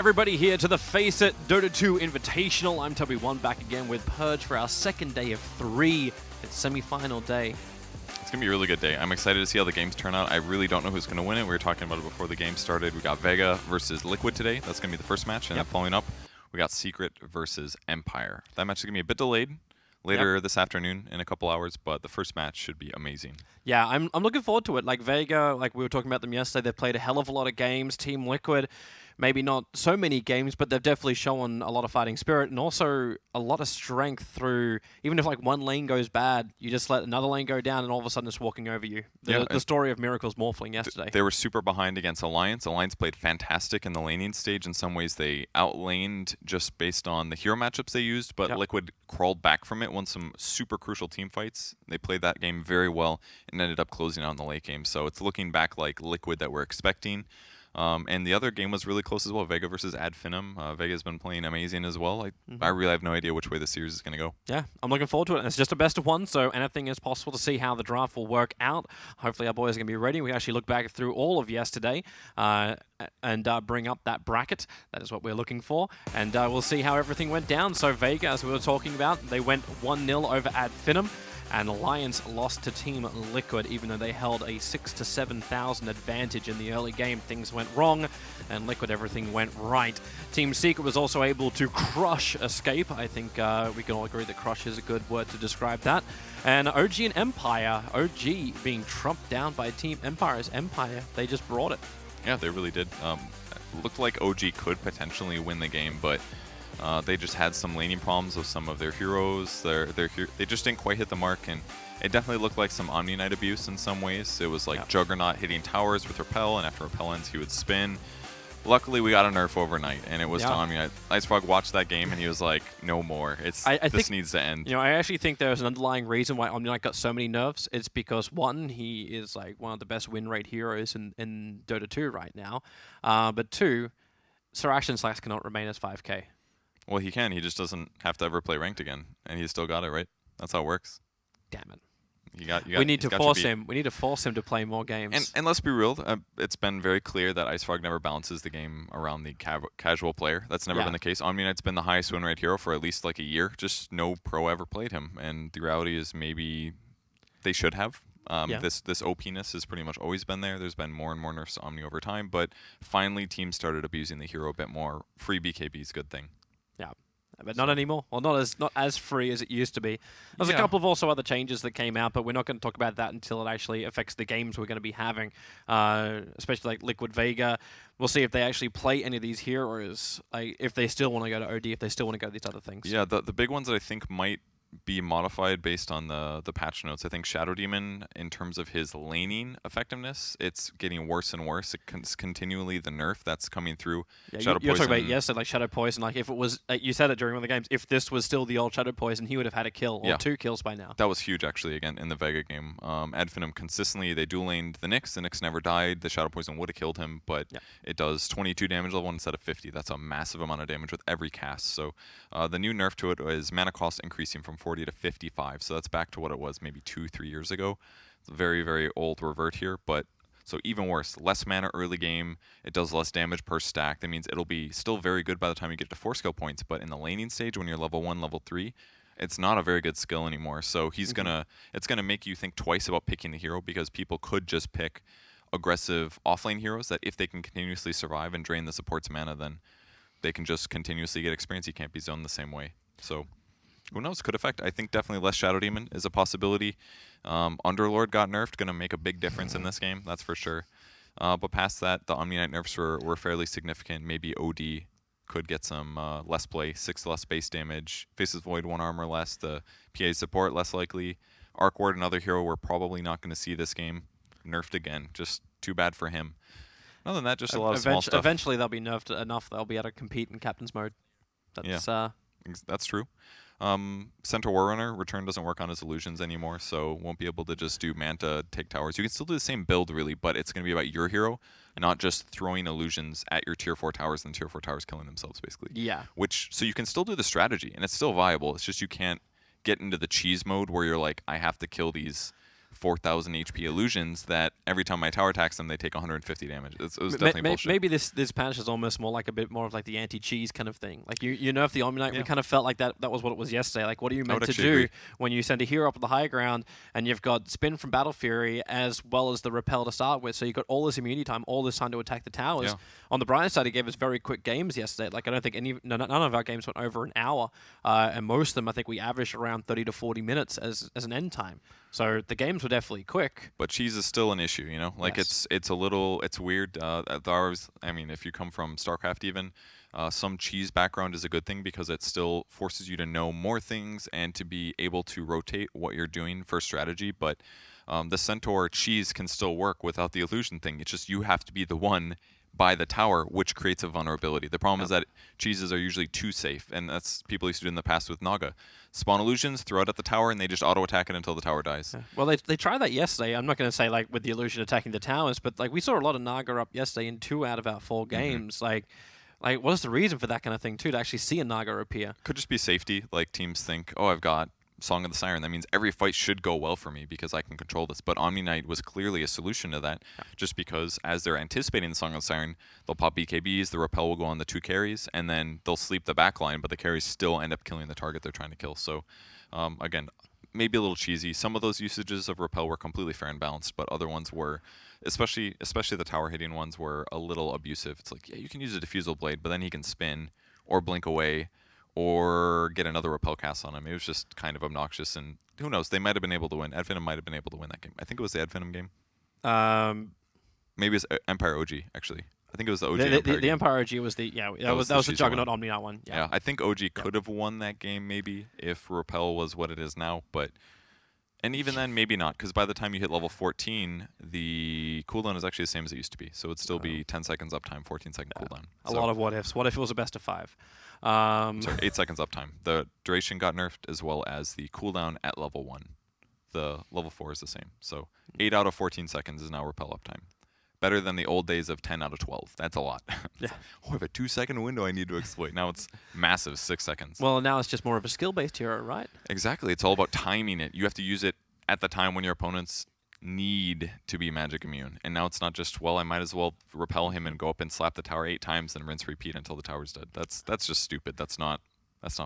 Everybody here to the FACEIT Dota2 Invitational. I'm TobiWan back again with Purge for our second day of 3. It's semi-final day. It's going to be a really good day. I'm excited to see how the games turn out. I really don't know who's going to win it. We were talking about it before the game started. We got Vega versus Liquid today. That's going to be the first match. And then following up, we got Secret versus Empire. That match is going to be a bit delayed later this afternoon in a couple hours, but the first match should be amazing. Yeah, I'm looking forward to it. Like Vega, like we were talking about them yesterday, they've played a hell of a lot of games. Team Liquid, maybe not so many games, but they've definitely shown a lot of fighting spirit and also a lot of strength through, even if like one lane goes bad, you just let another lane go down and all of a sudden it's walking over you. The story of Miracle's Morphling yesterday. They were super behind against Alliance. Alliance played fantastic in the laning stage. In some ways they outlaned just based on the hero matchups they used, but Liquid crawled back from it, won some super crucial team fights. They played that game very well and ended up closing out in the late game. So it's looking back like Liquid that we're expecting. And the other game was really close as well, Vega versus Adfinum. Vega's been playing amazing as well. I really have no idea which way the series is going to go. Yeah, I'm looking forward to it. And it's just a best of one, so anything is possible to see how the draft will work out. Hopefully our boys are going to be ready. We actually look back through all of yesterday and bring up that bracket. That is what we're looking for. And we'll see how everything went down. So Vega, as we were talking about, they went 1-0 over Adfinum. And Alliance lost to Team Liquid, even though they held a 6,000 to 7,000 advantage in the early game. Things went wrong, and Liquid, everything went right. Team Secret was also able to crush Escape. I think we can all agree that crush is a good word to describe that. And OG and Empire, OG being trumped down by Team Empire's Empire. They just brought it. Yeah, they really did. Looked like OG could potentially win the game, but they just had some laning problems with some of their heroes. They just didn't quite hit the mark, and it definitely looked like some Omni Knight abuse in some ways. It was like Juggernaut hitting towers with Repel, and after Repel ends, he would spin. Luckily, we got a nerf overnight, and it was to Omni Knight. IceFrog watched that game, and he was like, no more. This needs to end. You know, I actually think there's an underlying reason why Omni Knight got so many nerfs. It's because, one, he is like one of the best win rate heroes in Dota 2 right now. But two, Sir Ashen Slacks cannot remain as 5k. Well, he can. He just doesn't have to ever play ranked again, and he's still got it, right? That's how it works. Damn it. We need to force him. We need to force him to play more games. And let's be real. It's been very clear that IceFrog never balances the game around the casual player. That's never been the case. Omni Knight's been the highest win rate hero for at least like a year. Just no pro ever played him. And the reality is maybe they should have. This OP-ness has pretty much always been there. There's been more and more nerfs to Omni over time, but finally teams started abusing the hero a bit more. Free BKB is a good thing. Yeah, but not anymore. Well, not as free as it used to be. There's a couple of also other changes that came out, but we're not going to talk about that until it actually affects the games we're going to be having, especially like Liquid Vega. We'll see if they actually play any of these heroes, like if they still want to go to OD, if they still want to go to these other things. Yeah, the big ones that I think might be modified based on the patch notes. I think Shadow Demon, in terms of his laning effectiveness, it's getting worse and worse. It's continually the nerf that's coming through. Yeah, you're talking about yesterday, like Shadow Poison. Like if it was, you said it during one of the games. If this was still the old Shadow Poison, he would have had a kill or 2 kills by now. That was huge, actually. Again, in the Vega game, Adfinum consistently they dual laned the Nyx. The Nyx never died. The Shadow Poison would have killed him, but it does 22 damage level instead of 50. That's a massive amount of damage with every cast. So the new nerf to it is mana cost increasing from 40 to 55. So that's back to what it was maybe 2-3 years ago. It's a very, very old revert here, but so even worse, less mana early game, it does less damage per stack. That means it'll be still very good by the time you get to 4 skill points, but in the laning stage when you're level 1, level 3, it's not a very good skill anymore. So it's gonna make you think twice about picking the hero, because people could just pick aggressive offlane heroes that if they can continuously survive and drain the support's mana, then they can just continuously get experience. You can't be zoned the same way. So who knows? Could affect. I think definitely less Shadow Demon is a possibility. Underlord got nerfed, going to make a big difference in this game, that's for sure. But past that, the Omni Knight nerfs were fairly significant. Maybe OD could get some less play, 6 less base damage. Faces Void, 1 armor less. The PA support less likely. Arc Ward, another hero we're probably not going to see this game, nerfed again. Just too bad for him. Other than that, just a lot of small stuff. Eventually they'll be nerfed enough they'll be able to compete in Captain's mode. That's true. Centaur Warrunner return doesn't work on his illusions anymore, so won't be able to just do Manta, take towers. You can still do the same build, really, but it's going to be about your hero, not just throwing illusions at your tier 4 towers and tier 4 towers killing themselves, basically. Yeah. So you can still do the strategy, and it's still viable. It's just you can't get into the cheese mode where you're like, I have to kill these 4,000 HP illusions that every time my tower attacks them, they take 150 damage. It was definitely bullshit. Maybe this patch is almost more like a bit more of like the anti-cheese kind of thing. Like you nerf the Omni Knight, we kind of felt like that was what it was yesterday. Like what are you meant to do when you send a hero up on the high ground and you've got spin from Battle Fury as well as the repel to start with, so you've got all this immunity time, all this time to attack the towers. On the bright side, he gave us very quick games yesterday. Like I don't think none of our games went over an hour, and most of them I think we averaged around 30 to 40 minutes as an end time. So the games were definitely quick. But cheese is still an issue, you know? Like it's weird. I mean, if you come from StarCraft even, some cheese background is a good thing because it still forces you to know more things and to be able to rotate what you're doing for strategy. But the Centaur cheese can still work without the illusion thing. It's just you have to be the one by the tower, which creates a vulnerability. The problem is that cheeses are usually too safe, and that's people used to do in the past with Naga. Spawn illusions, throw it at the tower, and they just auto-attack it until the tower dies. Well, they tried that yesterday. I'm not going to say like with the illusion attacking the towers, but like we saw a lot of Naga up yesterday in 2 out of our 4 games. Like what is the reason for that kind of thing too? To actually see a Naga appear? Could just be safety. Like teams think, oh, I've got Song of the Siren. That means every fight should go well for me because I can control this. But Omni Knight was clearly a solution to that, just because as they're anticipating the Song of the Siren, they'll pop BKBs, the repel will go on the 2 carries, and then they'll sleep the back line, but the carries still end up killing the target they're trying to kill. So, again, maybe a little cheesy. Some of those usages of repel were completely fair and balanced, but other ones were, especially the tower hitting ones, were a little abusive. It's like, yeah, you can use a Diffusal Blade, but then he can spin or blink away or get another repel cast on him. It was just kind of obnoxious, and who knows? They might have been able to win. Advenom might have been able to win that game. I think it was the Advenom game. Maybe it's Empire OG, actually. I think it was the OG Empire game. The Empire OG was the, that was the Juggernaut Omni Knight one. Yeah, I think OG could have won that game maybe if repel was what it is now, but... And even then, maybe not, because by the time you hit level 14, the cooldown is actually the same as it used to be. So it'd still be 10 seconds uptime, 14-second cooldown. A lot of what ifs. What if it was a best of 5? Sorry, 8 seconds uptime. The duration got nerfed as well as the cooldown at level 1. The level 4 is the same. So 8 out of 14 seconds is now repel uptime. Better than the old days of 10 out of 12. That's a lot. I have a 2-second window I need to exploit. Now it's massive, 6 seconds. Well, now it's just more of a skill-based hero, right? Exactly. It's all about timing it. You have to use it at the time when your opponents need to be magic immune. And now it's not just, well, I might as well repel him and go up and slap the tower 8 times and rinse repeat until the tower's dead. That's just stupid. That's not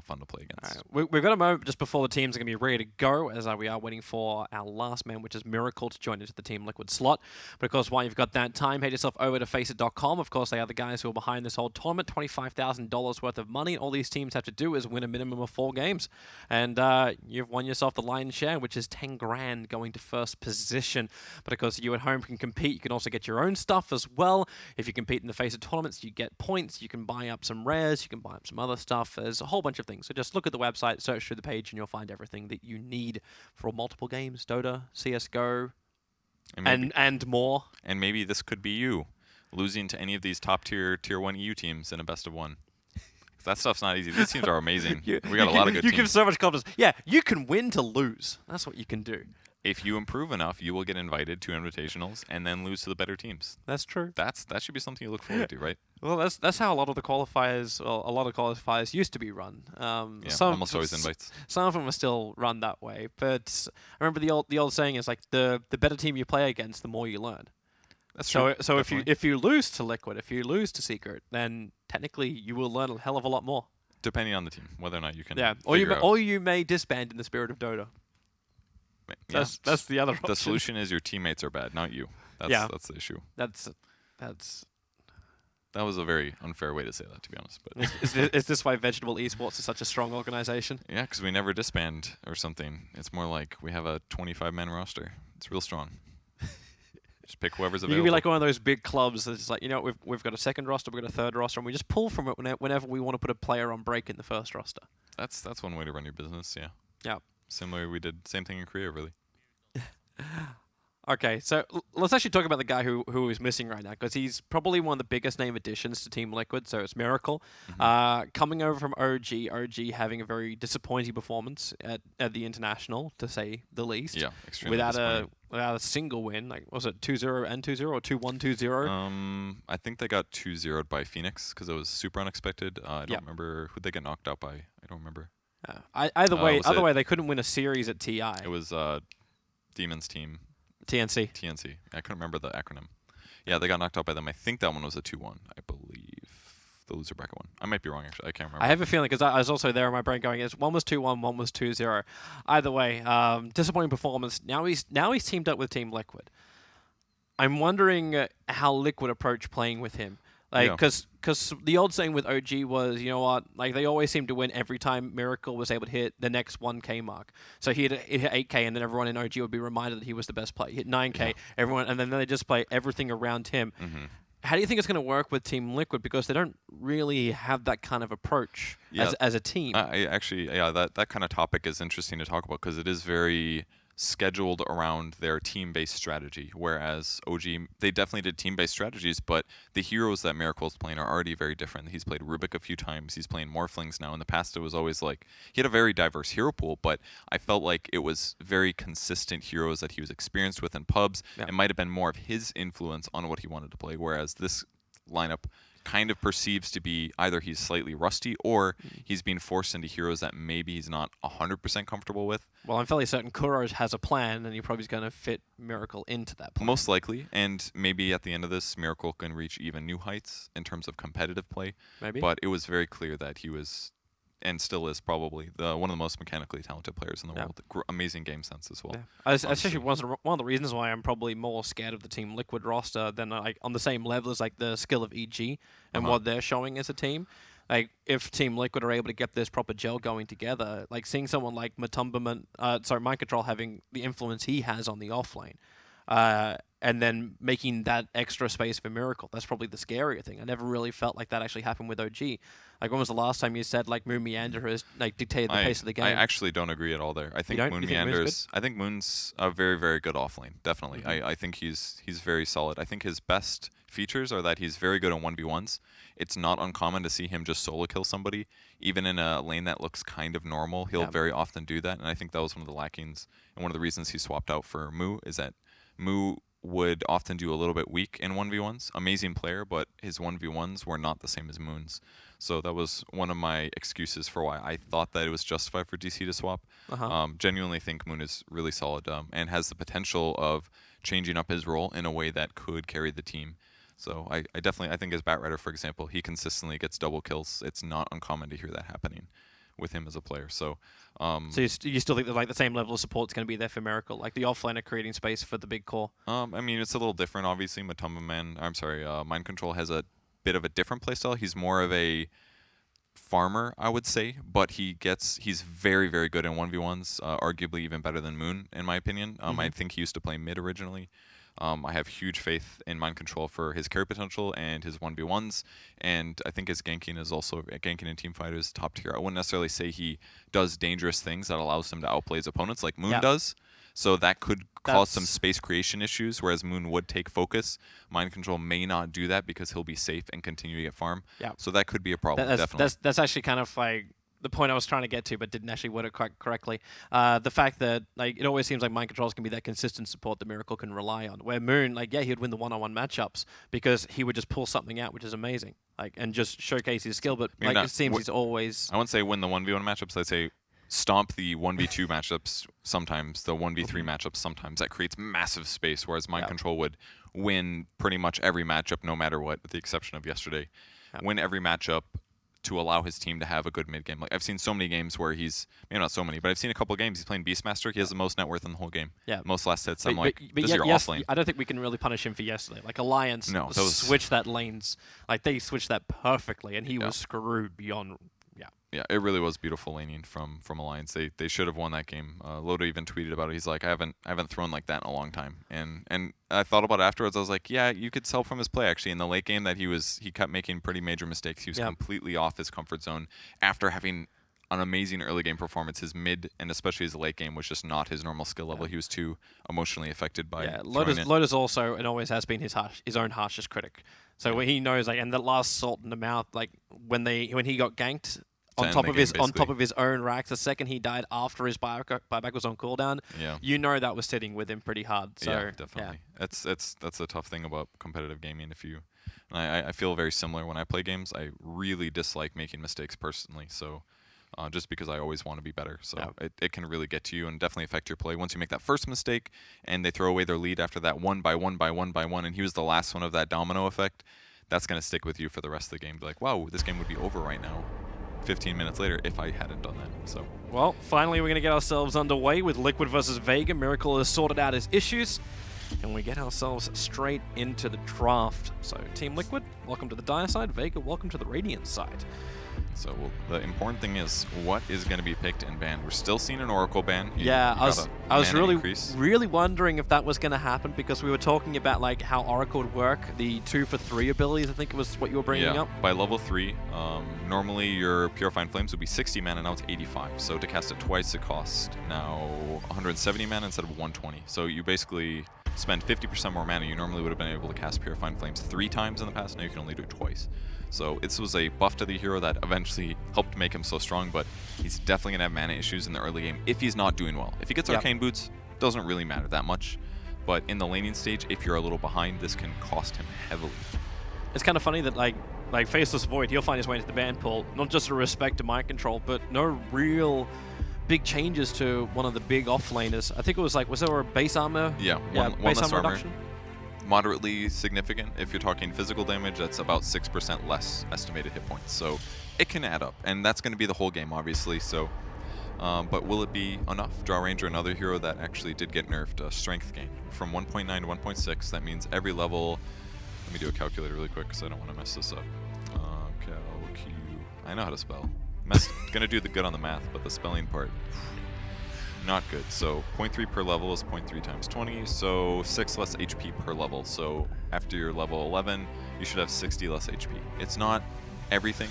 fun to play against. Right. We've got a moment just before the teams are going to be ready to go, as we are waiting for our last man, which is Miracle, to join into the Team Liquid slot. But of course, while you've got that time, head yourself over to FACEIT.com. Of course, they are the guys who are behind this whole tournament. $25,000 worth of money. All these teams have to do is win a minimum of 4 games. And you've won yourself the lion's share, which is 10 grand going to first position. But of course, you at home can compete. You can also get your own stuff as well. If you compete in the FACEIT tournaments, you get points. You can buy up some rares. You can buy up some other stuff. There's a whole bunch of things. So just look at the website, search through the page, and you'll find everything that you need for multiple games, Dota, CSGO, and more. And maybe this could be you, losing to any of these top tier 1 EU teams in a best of 1. That stuff's not easy. These teams are amazing. We got a lot of good teams. You give so much confidence. Yeah, you can win to lose. That's what you can do. If you improve enough, you will get invited to invitationals and then lose to the better teams. That's true. That should be something you look forward to, right? Well, that's how a lot of the qualifiers, used to be run. Almost always invites. Some of them are still run that way, but I remember the old saying is like the better team you play against, the more you learn. That's true. So if you lose to Liquid, if you lose to Secret, then technically you will learn a hell of a lot more. Depending on the team, whether or not you can. Yeah, or you may disband in the spirit of Dota. That's the other option. The solution is your teammates are bad, not you. That's the issue. That was a very unfair way to say that, to be honest. But is this why Vegetable Esports is such a strong organization? Yeah, because we never disband or something. It's more like we have a 25-man roster. It's real strong. Just pick whoever's available. You can be like one of those big clubs that's like, we've got a second roster, we've got a third roster, and we just pull from it whenever we want to put a player on break in the first roster. That's one way to run your business, yeah. Yeah. Similar, we did same thing in Korea, really. Okay, so let's actually talk about the guy who is missing right now, because he's probably one of the biggest name additions to Team Liquid, so it's Miracle. Coming over from OG having a very disappointing performance at the International, to say the least. Yeah, extremely without a single win. Like, was it 2-0 and 2-0 or 2-1, 2-0? I think they got 2-0'd by Phoenix, because it was super unexpected. I don't remember who they get knocked out by. I don't remember. Either way, they couldn't win a series at TI. It was Demon's team. TNC. TNC. I couldn't remember the acronym. Yeah, they got knocked out by them. I think that one was a 2-1, I believe. The loser bracket one. I might be wrong, actually. I can't remember. I have a feeling, because I was also there in my brain going, one was 2-1, one was 2-0. Either way, disappointing performance. Now he's teamed up with Team Liquid. I'm wondering how Liquid approach playing with him. Like, because the old saying with OG was, you know what, like they always seem to win every time Miracle was able to hit the next 1K mark. So he'd hit 8K, and then everyone in OG would be reminded that he was the best player. He hit 9K, everyone, and then they just play everything around him. How do you think it's going to work with Team Liquid? Because they don't really have that kind of approach as a team. That kind of topic is interesting to talk about because it is very scheduled around their team-based strategy, whereas OG, they definitely did team-based strategies, but the heroes that Miracle's playing are already very different. He's played Rubik a few times. He's playing Morphlings now. In the past, it was always like, he had a very diverse hero pool, but I felt like it was very consistent heroes that he was experienced with in pubs. Yeah. It might have been more of his influence on what he wanted to play, whereas this lineup kind of perceives to be either he's slightly rusty or he's being forced into heroes that maybe he's not 100% comfortable with. Well, I'm fairly certain Kuros has a plan, and he probably is going to fit Miracle into that plan. Most likely, and maybe at the end of this, Miracle can reach even new heights in terms of competitive play. Maybe. But it was very clear that he was, and still is probably, one of the most mechanically talented players in the world. Amazing game sense as well. Yeah. Especially one of the reasons why I'm probably more scared of the Team Liquid roster than like on the same level as like the skill of EG and what they're showing as a team. Like, if Team Liquid are able to get this proper gel going together, like seeing someone like Mind Control having the influence he has on the offlane, and then making that extra space for Miracle, that's probably the scarier thing. I never really felt like that actually happened with OG. Like, when was the last time you said like Moon Meander has like dictated the pace of the game? I actually don't agree at all there. I think Moon Meander's. I think Moon's a very, very good offlane. Definitely, I think he's very solid. I think his best features are that he's very good on 1v1s. It's not uncommon to see him just solo kill somebody, even in a lane that looks kind of normal. He'll very often do that, and I think that was one of the lackings and one of the reasons he swapped out for Moo is that Moo would often do a little bit weak in 1v1s. Amazing player, but his 1v1s were not the same as Moon's. So that was one of my excuses for why I thought that it was justified for DC to swap. Genuinely think Moon is really solid and has the potential of changing up his role in a way that could carry the team. So I think as Batrider, for example, he consistently gets double kills. It's not uncommon to hear that happening with him as a player. So you still think that like the same level of support is going to be there for Miracle, like the offlane are creating space for the big core? I mean, it's a little different, obviously. Mind Control has a bit of a different playstyle. He's more of a farmer, I would say, but he's very, very good in 1v1s, arguably even better than Moon, in my opinion. I think he used to play mid originally. I have huge faith in Mind Control for his carry potential and his 1v1s, and I think his ganking is also, ganking in teamfight is top tier. I wouldn't necessarily say he does dangerous things that allows him to outplay his opponents like Moon does, so that could cause some space creation issues, whereas Moon would take focus. Mind Control may not do that because he'll be safe and continue to get farm, so that could be a problem, definitely. That's actually kind of like the point I was trying to get to, but didn't actually word it correctly. The fact that like it always seems like Mind Control can be that consistent support that Miracle can rely on. Where Moon, like he'd win the one-on-one matchups because he would just pull something out, which is amazing, like and just showcase his skill. But like it seems he's always. I wouldn't say win the 1v1 matchups. I'd say stomp the 1v2 matchups sometimes, the 1v3 matchups sometimes. That creates massive space, whereas Mind Control would win pretty much every matchup, no matter what, with the exception of yesterday. Win every matchup to allow his team to have a good mid game. Like I've seen so many games where maybe not so many, but I've seen a couple of games he's playing Beastmaster. He has the most net worth in the whole game. Most last hits. I'm like, this is your offlane. I don't think we can really punish him for yesterday. Like Alliance switched that lanes. Like they switched that perfectly, and he was screwed beyond. Yeah, it really was beautiful laning from Alliance. They should have won that game. Loda even tweeted about it. He's like, I haven't thrown like that in a long time. And I thought about it afterwards. I was like, yeah, you could tell from his play actually in the late game that he kept making pretty major mistakes. He was completely off his comfort zone after having an amazing early game performance. His mid and especially his late game was just not his normal skill level. He was too emotionally affected by. Loda's also and always has been his own harshest critic. So when he knows like, and the last salt in the mouth, like when he got ganked. On top of his own racks, the second he died after his buyback was on cooldown, you know that was sitting with him pretty hard. So, yeah, definitely. That's a tough thing about competitive gaming. I feel very similar when I play games. I really dislike making mistakes personally. So just because I always want to be better. So it can really get to you and definitely affect your play. Once you make that first mistake and they throw away their lead after that 1 by 1 by 1 by 1, and he was the last one of that domino effect, that's going to stick with you for the rest of the game. Be like, wow, this game would be over right now 15 minutes later if I hadn't done that. So, well, finally we're going to get ourselves underway with Liquid versus Vega. Miracle has sorted out his issues, and we get ourselves straight into the draft. So, Team Liquid, welcome to the Dire side. Vega, welcome to the Radiant side. So the important thing is what is going to be picked and banned. We're still seeing an Oracle ban. I was really wondering if that was going to happen, because we were talking about like how Oracle would work, the 2 for 3 abilities. I think it was what you were bringing up. By level 3, normally your Purifying Flames would be 60 mana, now it's 85. So to cast it twice, it costs now 170 mana instead of 120. So you basically spend 50% more mana. You normally would have been able to cast Purifying Flames 3 times in the past. Now you can only do it twice. So this was a buff to the hero that eventually helped make him so strong, but he's definitely going to have mana issues in the early game if he's not doing well. If he gets Arcane Boots, doesn't really matter that much. But in the laning stage, if you're a little behind, this can cost him heavily. It's kind of funny that like Faceless Void, he'll find his way into the ban pool, not just a respect to mind control, but no real big changes to one of the big offlaners. I think it was like, was there a base armor? Yeah, one base less armor armor. reduction? Moderately significant. If you're talking physical damage, that's about 6% less estimated hit points. So it can add up, and that's going to be the whole game, obviously. So, but will it be enough? Draw Ranger, another hero that actually did get nerfed, strength gain from 1.9 to 1.6. That means every level. Let me do a calculator really quick because I don't want to mess this up. I know how to spell. Gonna do the good on the math, but the spelling part, not good. So 0.3 per level is 0.3 times 20, so 6 less HP per level. So after your level 11, you should have 60 less HP. It's not everything,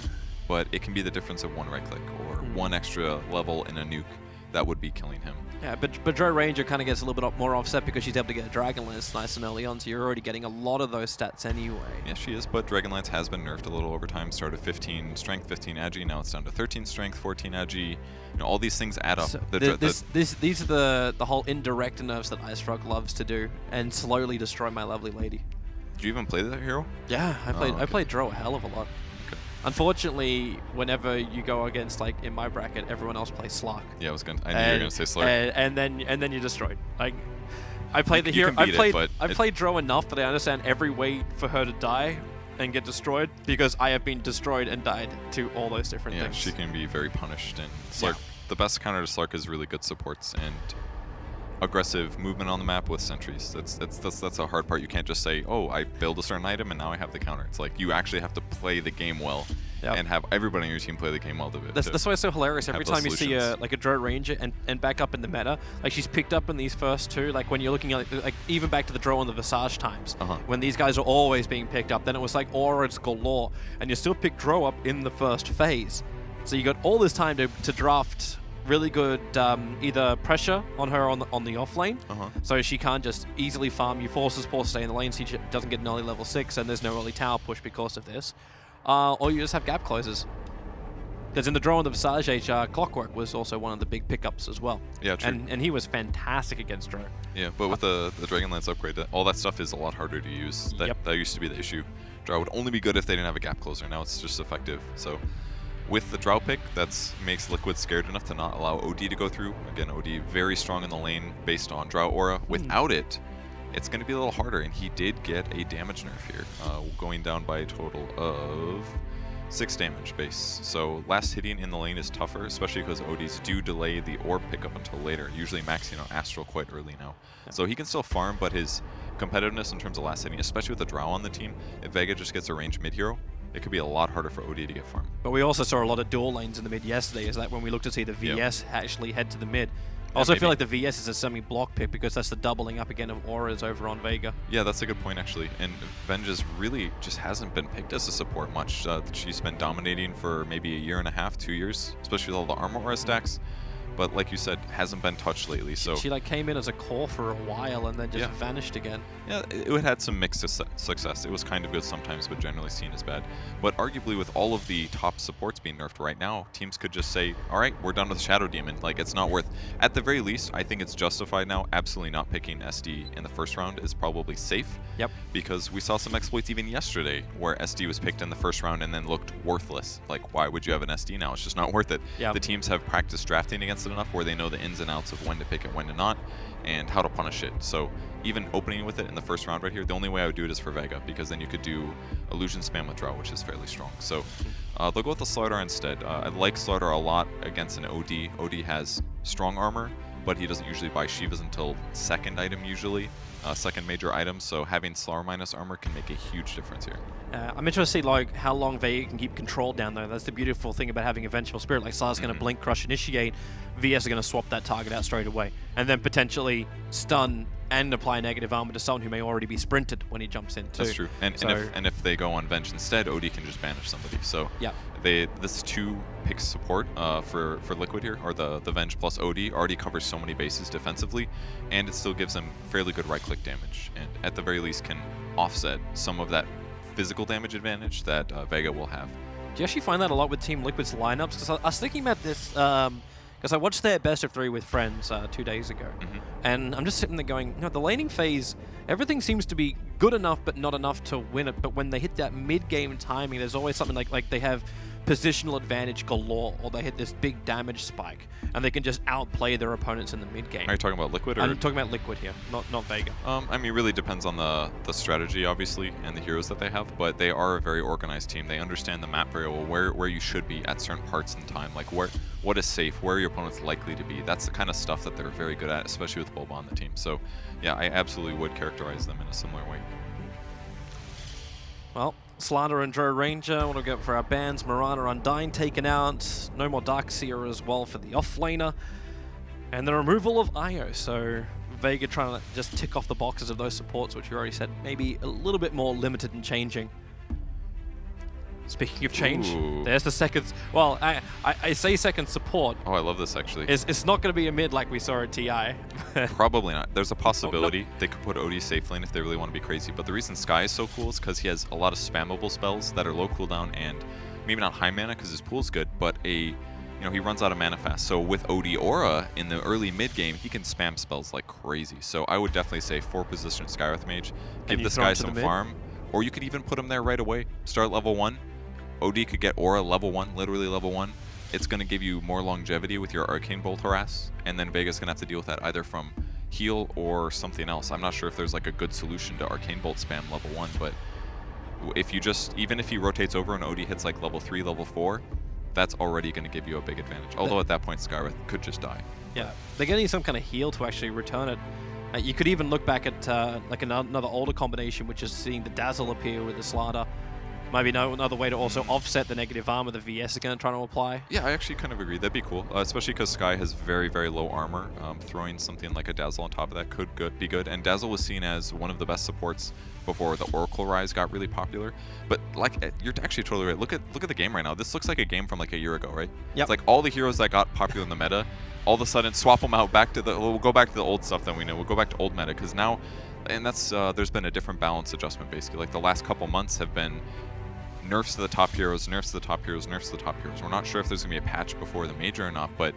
but it can be the difference of 1 right click or 1 extra level in a nuke that would be killing him. Yeah, but Joe Ranger kind of gets a little bit more offset because she's able to get a Dragonlance nice and early on, so you're already getting a lot of those stats anyway. Yeah, she is, but Dragonlance has been nerfed a little over time. Started 15 strength, 15 agi, now it's down to 13 strength, 14 agi. You know, all these things add up. So these are the whole indirect nerfs that Ice Frog loves to do and slowly destroy my lovely lady. Did you even play that hero? Yeah, I played Drow a hell of a lot. Unfortunately, whenever you go against, like, in my bracket, everyone else plays Slark. Yeah, I knew you were gonna say Slark. And then you're destroyed. Like, I played the hero. I played Drow enough that I understand every way for her to die and get destroyed, because I have been destroyed and died to all those different things. Yeah, she can be very punished, and Slark. The best counter to Slark is really good supports and aggressive movement on the map with sentries. That's a hard part. You can't just say, oh, I build a certain item and now I have the counter. It's like you actually have to play the game well and have everybody on your team play the game well to that's why it's so hilarious. Every time you see a Drow Ranger and back up in the meta, like she's picked up in these first two, like when you're looking at like even back to the Drow and the Visage times, when these guys are always being picked up, then it was like auras galore, and you still pick Drow up in the first phase. So you got all this time to draft really good either pressure on her on the off lane, so she can't just easily farm. You force this poor to stay in the lane so she doesn't get an early level 6, and there's no early tower push because of this. Or you just have gap closes. Because in the Draw and the Visage Age, Clockwork was also one of the big pickups as well. Yeah, true. And he was fantastic against Drow. Yeah, but with the Dragonlance upgrade, all that stuff is a lot harder to use. That used to be the issue. Drow would only be good if they didn't have a gap closer. Now it's just effective. So with the Drow pick, that makes Liquid scared enough to not allow OD to go through. Again, OD very strong in the lane based on Drow aura. Without it, it's going to be a little harder, and he did get a damage nerf here, going down by a total of 6 damage base. So last hitting in the lane is tougher, especially because ODs do delay the orb pickup until later, usually maxing out Astral quite early now. So he can still farm, but his competitiveness in terms of last hitting, especially with the Drow on the team, if Vega just gets a ranged mid-hero, it could be a lot harder for OD to get farmed. But we also saw a lot of dual lanes in the mid yesterday. Is that when we looked to see the VS actually head to the mid? I also feel like the VS is a semi-block pick because that's the doubling up again of auras over on Vega. Yeah, that's a good point actually. And Vengeance really just hasn't been picked as a support much. She's been dominating for maybe a year and a half, 2 years, especially with all the armor aura stacks. but like you said, hasn't been touched lately. So she like came in as a core for a while and then just vanished again. Yeah, it had some mixed success. It was kind of good sometimes, but generally seen as bad. But arguably, with all of the top supports being nerfed right now, teams could just say, all right, we're done with Shadow Demon. Like, it's not worth... At the very least, I think it's justified now. Absolutely not picking SD in the first round is probably safe. Yep. Because we saw some exploits even yesterday where SD was picked in the first round and then looked worthless. Like, why would you have an SD now? It's just not worth it. Yep. The teams have practiced drafting against it enough where they know the ins and outs of when to pick it, when to not, and how to punish it. So even opening with it in the first round right here, the only way I would do it is for Vega, because then you could do Illusion Spam with Draw, which is fairly strong. So they'll go with the Slardar instead. I like Slardar a lot against an OD. OD has strong armor, but he doesn't usually buy Shivas until second item usually, second major item, so having Slar minus armor can make a huge difference here. I'm interested to see like how long Vega can keep control down there. That's the beautiful thing about having a Vengeful Spirit. Like Slar's going to blink, crush, initiate. VS are going to swap that target out straight away, and then potentially stun and apply negative armor to someone who may already be sprinted when he jumps in too. That's true. And, so, and if they go on Venge instead, OD can just banish somebody. So this 2 pick support for Liquid here, or the Venge plus OD, already covers so many bases defensively, and it still gives them fairly good right-click damage, and at the very least can offset some of that physical damage advantage that Vega will have. Do you actually find that a lot with Team Liquid's lineups? Because I was thinking about this, because I watched their best of 3 with friends 2 days ago, and I'm just sitting there going, the laning phase, everything seems to be good enough but not enough to win it, but when they hit that mid-game timing, there's always something like they have positional advantage galore, or they hit this big damage spike, and they can just outplay their opponents in the mid-game. Are you talking about Liquid? Or? I'm talking about Liquid here, not Vega. I mean, it really depends on the strategy, obviously, and the heroes that they have, but they are a very organized team. They understand the map very well, where you should be at certain parts in time, like what is safe, where your opponent's likely to be. That's the kind of stuff that they're very good at, especially with Boba on the team. So, yeah, I absolutely would characterize them in a similar way. Well, Slardar and Drow Ranger, what do we get for our bans? Mirana Undyne taken out. No more Darkseer as well for the off-laner. And the removal of Io, so Vega trying to just tick off the boxes of those supports, which you already said, maybe a little bit more limited and changing. Speaking of change, there's the second... Well, I say second support. Oh, I love this, actually. It's not going to be a mid like we saw at TI. Probably not. There's a possibility they could put OD safe lane if they really want to be crazy. But the reason Skye is so cool is because he has a lot of spammable spells that are low cooldown and maybe not high mana because his pool's good, but he runs out of mana fast. So with OD Aura in the early mid game, he can spam spells like crazy. So I would definitely say 4-position Skywrath Mage, give this guy some farm, or you could even put him there right away. Start level 1. OD could get Aura level 1, literally level 1. It's going to give you more longevity with your Arcane Bolt Harass, and then Vega's going to have to deal with that either from heal or something else. I'm not sure if there's like a good solution to Arcane Bolt spam level 1, but if you even if he rotates over and OD hits like level 3, level 4, that's already going to give you a big advantage. Although at that point, Skywrath could just die. Yeah, they're getting some kind of heal to actually return it. You could even look back at like another older combination, which is seeing the Dazzle appear with the Slardar. Maybe another way to also offset the negative armor the VS is going to try to apply. Yeah, I actually kind of agree. That'd be cool, especially because Skye has very, very low armor. Throwing something like a Dazzle on top of that could be good. And Dazzle was seen as one of the best supports before the Oracle Rise got really popular. But like, you're actually totally right. Look at the game right now. This looks like a game from like a year ago, right? Yep. It's like all the heroes that got popular in the meta, all of a sudden swap them out back to we'll go back to the old stuff that we know. We'll go back to old meta because now, and that's there's been a different balance adjustment basically. Like the last couple months have been nerfs to the top heroes, nerfs to the top heroes, nerfs to the top heroes. We're not sure if there's going to be a patch before the major or not, but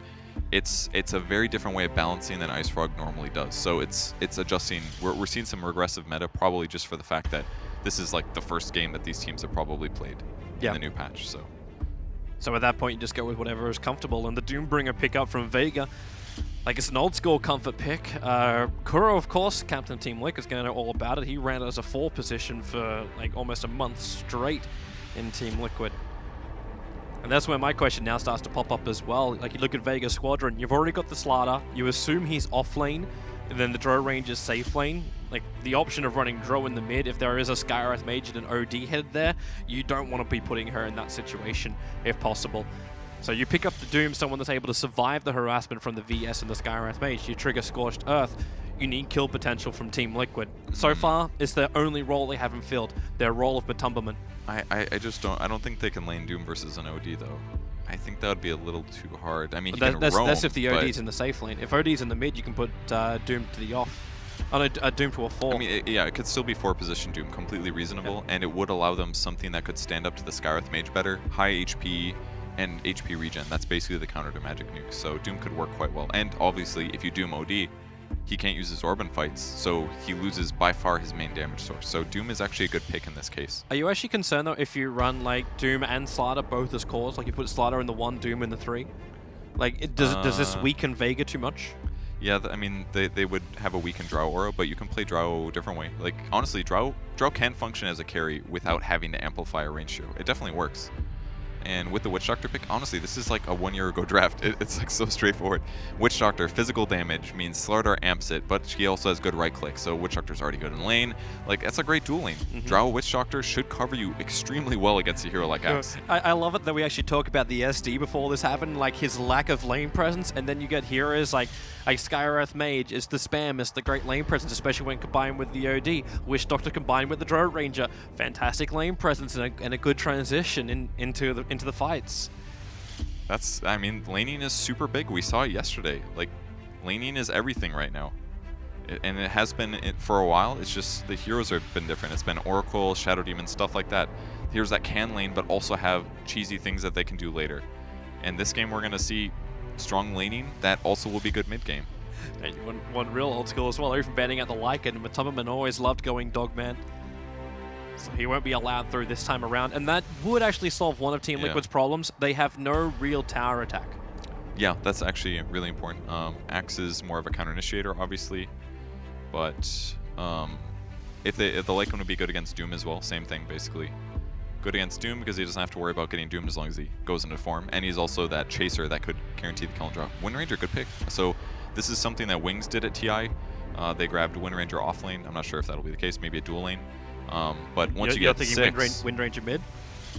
it's a very different way of balancing than Ice Frog normally does. So it's adjusting. We're seeing some regressive meta, probably just for the fact that this is like the first game that these teams have probably played in the new patch. So at that point, you just go with whatever is comfortable. And the Doombringer pickup from Vega, like it's an old school comfort pick. Kuro, of course, captain of Team Liquid, is going to know all about it. He ran it as a 4 position for like almost a month straight in Team Liquid. And that's where my question now starts to pop up as well. Like you look at Vega's squadron, you've already got the Slardar, you assume he's off lane, and then the Drow Ranger's safe lane. Like the option of running Drow in the mid, if there is a Skywrath Mage and an OD head there, you don't want to be putting her in that situation if possible. So you pick up the Doom, someone that's able to survive the harassment from the VS and the Skywrath Mage. You trigger Scorched Earth. You need kill potential from Team Liquid. So far, it's their only role they haven't filled, their role of Batumberman. I just don't think they can lane Doom versus an OD though. I think that would be a little too hard. I mean, he But can roam, that's if the but OD's in the safe lane. If OD's in the mid, you can put Doom to the off. Oh no, Doom to a 4. I mean, yeah, it could still be 4-position Doom, completely reasonable, and it would allow them something that could stand up to the Skywrath Mage better. High HP and HP regen. That's basically the counter to Magic Nuke, so Doom could work quite well. And obviously, if you Doom OD, he can't use his Orb in fights, so he loses by far his main damage source. So Doom is actually a good pick in this case. Are you actually concerned though if you run like Doom and Slider both as cores? Like you put Slider in the 1, Doom in the 3? Like, does this weaken Vega too much? Yeah, I mean, they would have a weakened Drow aura, but you can play Drow a different way. Like, honestly, Drow can function as a carry without having to amplify a range hero. It definitely works. And with the Witch Doctor pick, honestly, this is like a 1 year ago draft. It's like so straightforward. Witch Doctor, physical damage means Slardar amps it, but she also has good right click, so Witch Doctor's already good in lane. Like, that's a great dual lane. Drow Witch Doctor should cover you extremely well against a hero like Axe. I love it that we actually talk about the SD before this happened, like his lack of lane presence, and then you get heroes like Skywrath Mage is the spam, is the great lane presence, especially when combined with the OD. Witch Doctor combined with the Drow Ranger, fantastic lane presence and a good transition into the fights. That's, I mean, laning is super big. We saw it yesterday. Like, laning is everything right now. And it has been for a while. It's just the heroes have been different. It's been Oracle, Shadow Demon, stuff like that. Heroes that can lane but also have cheesy things that they can do later. And this game we're going to see strong laning that also will be good mid game. And one real old school as well, even banning out the Lycan. Matamaman always loved going Dogman. So he won't be allowed through this time around. And that would actually solve one of Team Liquid's problems. They have no real tower attack. Yeah, that's actually really important. Axe is more of a counter-initiator, obviously. But if the Lycan would be good against Doom as well, same thing, basically. Good against Doom because he doesn't have to worry about getting doomed as long as he goes into form. And he's also that chaser that could guarantee the kill and drop. Wind Ranger, good pick. So this is something that Wings did at TI. They grabbed Wind Ranger off lane. I'm not sure if that'll be the case. Maybe a dual lane. But once you get 6... Wind Ranger mid?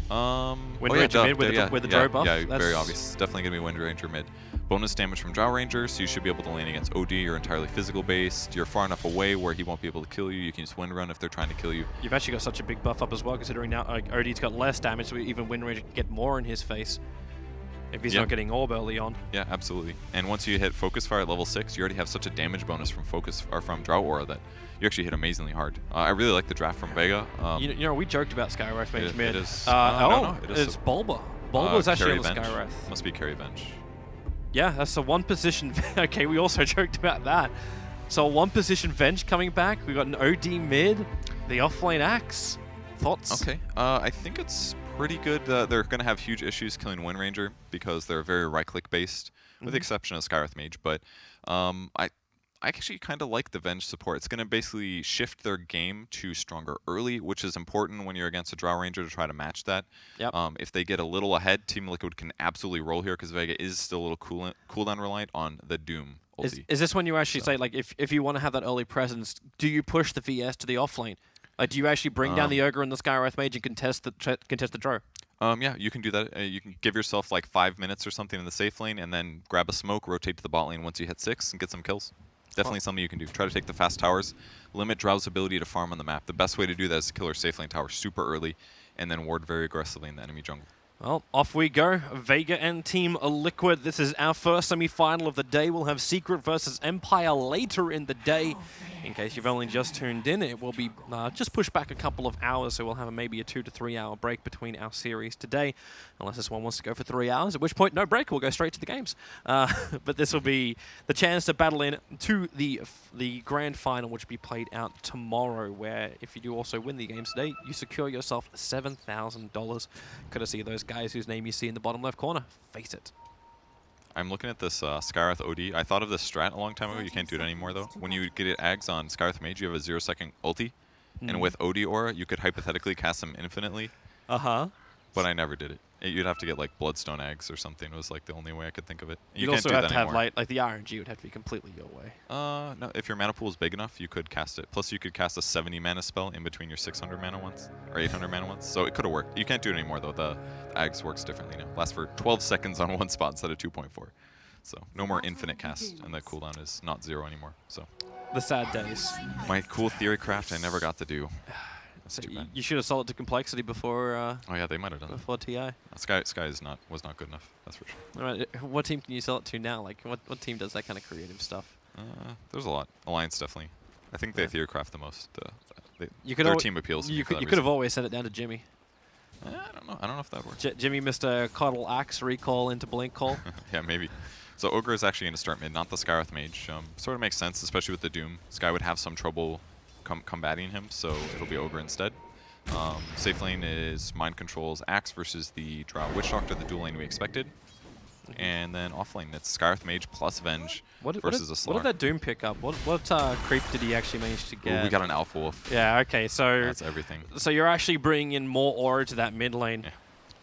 Wind Ranger mid with the Drow buff? Yeah, very obvious. Definitely going to be Wind Ranger mid. Bonus damage from Drow Ranger, so you should be able to lane against OD. You're entirely physical based. You're far enough away where he won't be able to kill you. You can just Wind Run if they're trying to kill you. You've actually got such a big buff up as well, considering now OD's got less damage, so even Wind Ranger can get more in his face if he's not getting Orb early on. Yeah, absolutely. And once you hit Focus Fire at level 6, you already have such a damage bonus from from Drow Aura that you actually hit amazingly hard. I really like the draft from Vega. You know, we joked about Skywrath Mage mid. It is. It's Bulba. Bulba's actually on the Skywrath. Must be Carry Bench. Yeah, that's a one position. Okay, we also joked about that. So a one position Venge coming back. We got an OD mid, the offlane Axe. Thoughts? Okay, I think it's pretty good. They're going to have huge issues killing Wind Ranger because they're very right-click based, with the exception of Skywrath Mage. But I actually kind of like the Venge support. It's going to basically shift their game to stronger early, which is important when you're against a Drow Ranger to try to match that. Yep. If they get a little ahead, Team Liquid can absolutely roll here because Vega is still a little cooldown reliant on the Doom ulti. Is this when you actually say, like, if you want to have that early presence, do you push the VS to the offlane? Like, do you actually bring down the Ogre and the Skywrath Mage and contest the Drow? Yeah, you can do that. You can give yourself like 5 minutes or something in the safe lane and then grab a smoke, rotate to the bot lane once you hit 6 and get some kills. Definitely something you can do. Try to take the fast towers, limit Drow's ability to farm on the map. The best way to do that is to kill her safe lane tower super early and then ward very aggressively in the enemy jungle. Well, off we go. Vega and Team Liquid. This is our first semi-final of the day. We'll have Secret versus Empire later in the day. In case you've only just tuned in, it will be just pushed back a couple of hours, so we'll have maybe a 2 to 3 hour break between our series today, unless this one wants to go for 3 hours, at which point no break, we'll go straight to the games. But this will be the chance to battle in to the grand final, which will be played out tomorrow, where if you do also win the games today, you secure yourself $7,000, courtesy of those guys whose name you see in the bottom left corner. Face it. I'm looking at this Skywrath OD. I thought of this strat a long time ago. You can't do it anymore, though. When you get it Ags on Skywrath Mage, you have a 0-second ulti. And with OD Aura, you could hypothetically cast them infinitely. Uh-huh. But I never did it. You'd have to get, like, Bloodstone Ags or something. It was, like, the only way I could think of it. You'd also have to have, like the RNG would have to be completely your way. No, if your mana pool is big enough, you could cast it. Plus, you could cast a 70 mana spell in between your 600 mana ones, or 800 mana ones. So it could have worked. You can't do it anymore, though. The Ags works differently now. Lasts for 12 seconds on one spot instead of 2.4. So no more infinite cast, and the cooldown is not 0 anymore. So the sad days. My cool theory craft I never got to do. So too bad. you should have sold it to Complexity before. Oh yeah, they might have done that. Before TI. Sky was not good enough. That's for sure. All right, what team can you sell it to now? Like, what team does that kind of creative stuff? There's a lot. Alliance definitely. I think they Theorcraft the most. Their team appeals. You could have always sent it down to Jimmy. I don't know. I don't know if that works. Jimmy missed a Coddle Axe recall into Blink Call. Yeah, maybe. So Ogre is actually going to start mid, not the Skywrath Mage. Sort of makes sense, especially with the Doom. Sky would have some trouble combating him, so it'll be Ogre instead. Safe lane is Mind Control's Axe versus the Drow Witch Doctor, the dual lane we expected. And then offlane, it's Skywrath Mage plus Venge versus a Slar. What did that Doom pick up? What creep did he actually manage to get? Ooh, we got an Alpha Wolf. Yeah, okay, so... That's everything. So you're actually bringing in more aura to that mid lane. Yeah.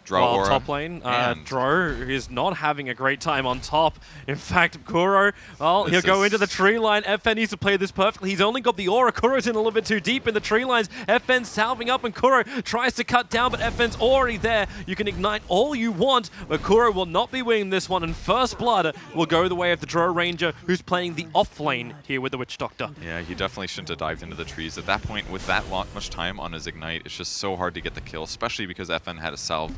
Drow aura. Top lane, Dro is not having a great time on top. In fact, Kuro, well, he'll go into the tree line. FN needs to play this perfectly. He's only got the aura. Kuro's in a little bit too deep in the tree lines. FN's salving up, and Kuro tries to cut down, but FN's already there. You can ignite all you want, but Kuro will not be winning this one, and First Blood will go the way of the Dro Ranger, who's playing the off lane here with the Witch Doctor. Yeah, he definitely shouldn't have dived into the trees. At that point, with that much time on his ignite, it's just so hard to get the kill, especially because FN had a salve.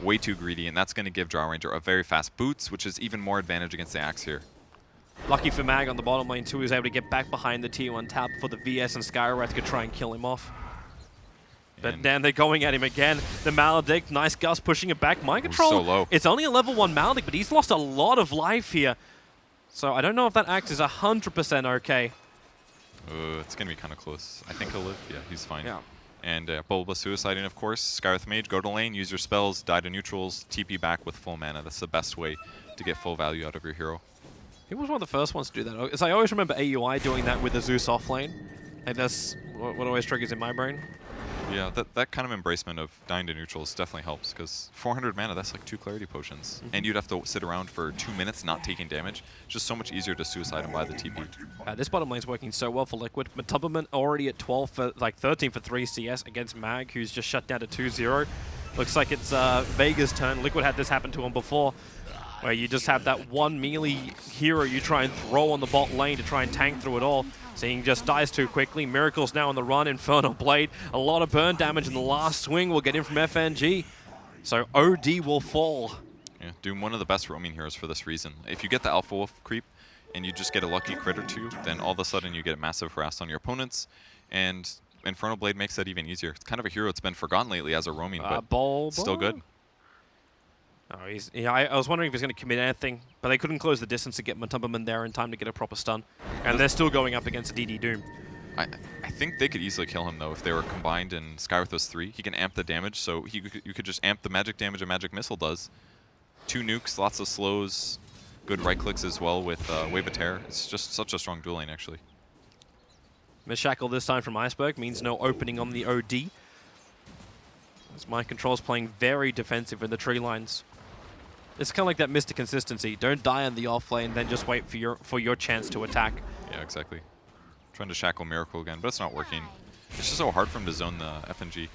Way too greedy, and that's going to give Drow Ranger a very fast boots, which is even more advantage against the Axe here. Lucky for Mag on the bottom lane too, he was able to get back behind the T1 tab before the VS and Skywrath could try and kill him off. But then they're going at him again. The Maledict, nice Gus pushing it back. Mind Control, so low. It's only a level 1 Maledict, but he's lost a lot of life here. So I don't know if that Axe is 100% okay. It's going to be kind of close. I think he'll live. Yeah, he's fine. Yeah. And Bulba suiciding, of course. Skywrath Mage, go to lane, use your spells, die to neutrals, TP back with full mana. That's the best way to get full value out of your hero. He was one of the first ones to do that. Because I always remember AUI doing that with the Zeus off lane. And that's what always triggers in my brain. Yeah, that kind of embracement of dying to neutrals definitely helps, because 400 mana, that's like 2 clarity potions. And you'd have to sit around for 2 minutes not taking damage. It's just so much easier to suicide and buy the TP. This bottom lane's working so well for Liquid. Matubberman already at 12 for, 13 for 3 CS against Mag, who's just shut down to 2-0. Looks like it's Vega's turn. Liquid had this happen to him before, where you just have that one melee hero you try and throw on the bot lane to try and tank through it all. Seeing just dies too quickly. Miracle's now on the run. Infernal Blade. A lot of burn damage in the last swing will get in from FNG. So OD will fall. Yeah, Doom, one of the best roaming heroes for this reason. If you get the Alpha Wolf creep and you just get a lucky crit or two, then all of a sudden you get a massive harass on your opponents. And Infernal Blade makes that even easier. It's kind of a hero that's been forgotten lately as a roaming, but still good. Oh, I was wondering if he's going to commit anything, but they couldn't close the distance to get Matubberman there in time to get a proper stun. And they're still going up against DD Doom. I think they could easily kill him, though, if they were combined and Skywrath was 3. He can amp the damage, so you could just amp the magic damage a magic missile does. 2 nukes, lots of slows, good right clicks as well with Wave of Terror. It's just such a strong dual lane, actually. Misshackle this time from Iceberg means no opening on the OD. As Mind Control's playing very defensive in the tree lines. It's kind of like that Mr. Consistency. Don't die on the off lane, then just wait for your chance to attack. Yeah, exactly. Trying to shackle Miracle again, but it's not working. It's just so hard for him to zone the FNG.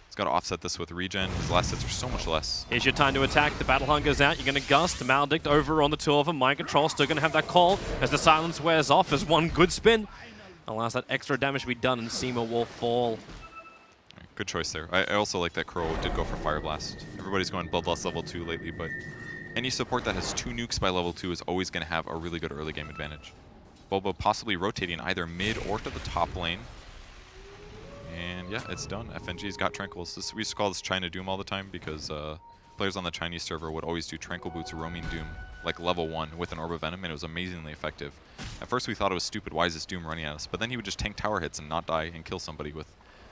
He's got to offset this with regen. His last hits are so much less. Here's your time to attack. The Battle Hunger's out. You're going to Gust. The Maledict over on the 2 of them. Mind Control still going to have that call as the silence wears off as one good spin allows that extra damage to be done, and Seema will fall. Good choice there. I also like that Crow did go for Fire Blast. Everybody's going Bloodlust level 2 lately, but any support that has 2 nukes by level 2 is always going to have a really good early game advantage. Bulba possibly rotating either mid or to the top lane. And yeah, it's done. FNG's got Tranquils. We used to call this China Doom all the time because players on the Chinese server would always do Tranquil Boots roaming Doom, like level 1 with an Orb of Venom, and it was amazingly effective. At first we thought it was stupid, why is this Doom running at us? But then he would just tank tower hits and not die and kill somebody with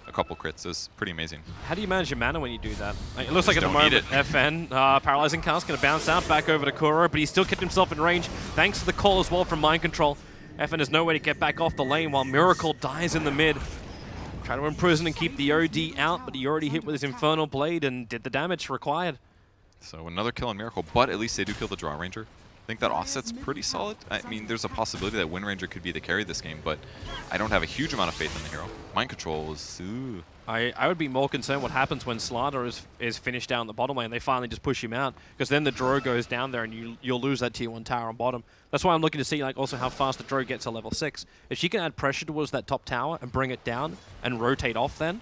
a couple crits. Is pretty amazing. How do you manage your mana when you do that? Like, it looks like at the moment FN, Paralyzing Cast going to bounce out back over to Kuro, but he still kept himself in range thanks to the call as well from Mind Control. FN has no way to get back off the lane while Miracle dies in the mid. Try to imprison and keep the OD out, but he already hit with his Infernal Blade and did the damage required. So another kill on Miracle, but at least they do kill the Draw Ranger. I think that offset's pretty solid. I mean, there's a possibility that Wind Ranger could be the carry this game, but I don't have a huge amount of faith in the hero. Mind Control is... Ooh. I would be more concerned what happens when Slardar is finished down the bottom lane. They finally just push him out, because then the Drow goes down there and you'll lose that tier 1 tower on bottom. That's why I'm looking to see like also how fast the Drow gets to level 6. If she can add pressure towards that top tower and bring it down and rotate off then,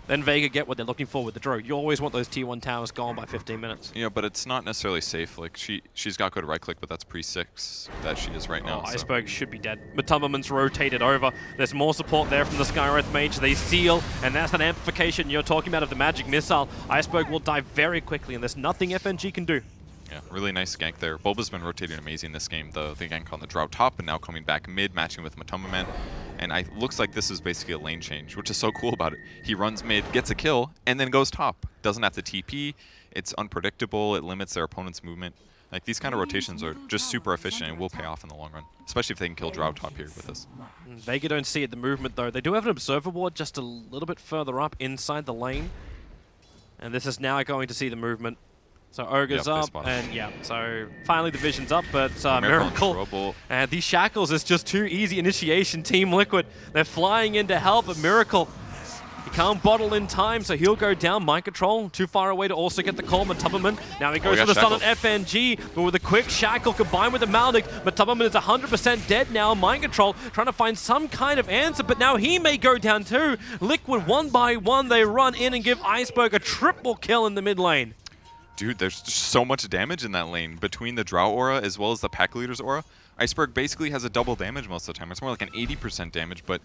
then Vega get what they're looking for with the draw. You always want those tier 1 towers gone by 15 minutes. Yeah, but it's not necessarily safe. Like, she's got good right click, but that's pre-6 that she is right now. Oh, Iceberg should be dead. Matumbaman's rotated over. There's more support there from the Skywrath Mage. They seal, and that's that amplification you're talking about of the magic missile. Iceberg will die very quickly, and there's nothing FNG can do. Yeah, really nice gank there. Bulba's been rotating amazing this game. The gank on the Drought top, and now coming back mid, matching with Matumbaman. And looks like this is basically a lane change, which is so cool about it. He runs mid, gets a kill, and then goes top. Doesn't have to TP. It's unpredictable. It limits their opponent's movement. Like, these kind of rotations are just super efficient and will pay off in the long run, especially if they can kill Drought top here with this. Vega don't see it, the movement, though. They do have an observer ward just a little bit further up inside the lane. And this is now going to see the movement. So Ogre's up, and yeah, so finally the vision's up, but Miracle, and these shackles is just too easy initiation. Team Liquid, they're flying in to help, but Miracle, he can't bottle in time, so he'll go down. Mind Control, too far away to also get the call. Matumbaman, now he goes for the stun on FNG, but with a quick shackle combined with the Maldic, Matumbaman is 100% dead now. Mind Control trying to find some kind of answer, but now he may go down too. Liquid, one by one, they run in and give Iceberg a triple kill in the mid lane. Dude, there's just so much damage in that lane between the Drought aura as well as the Pack Leader's aura. Iceberg basically has a double damage most of the time. It's more like an 80% damage, but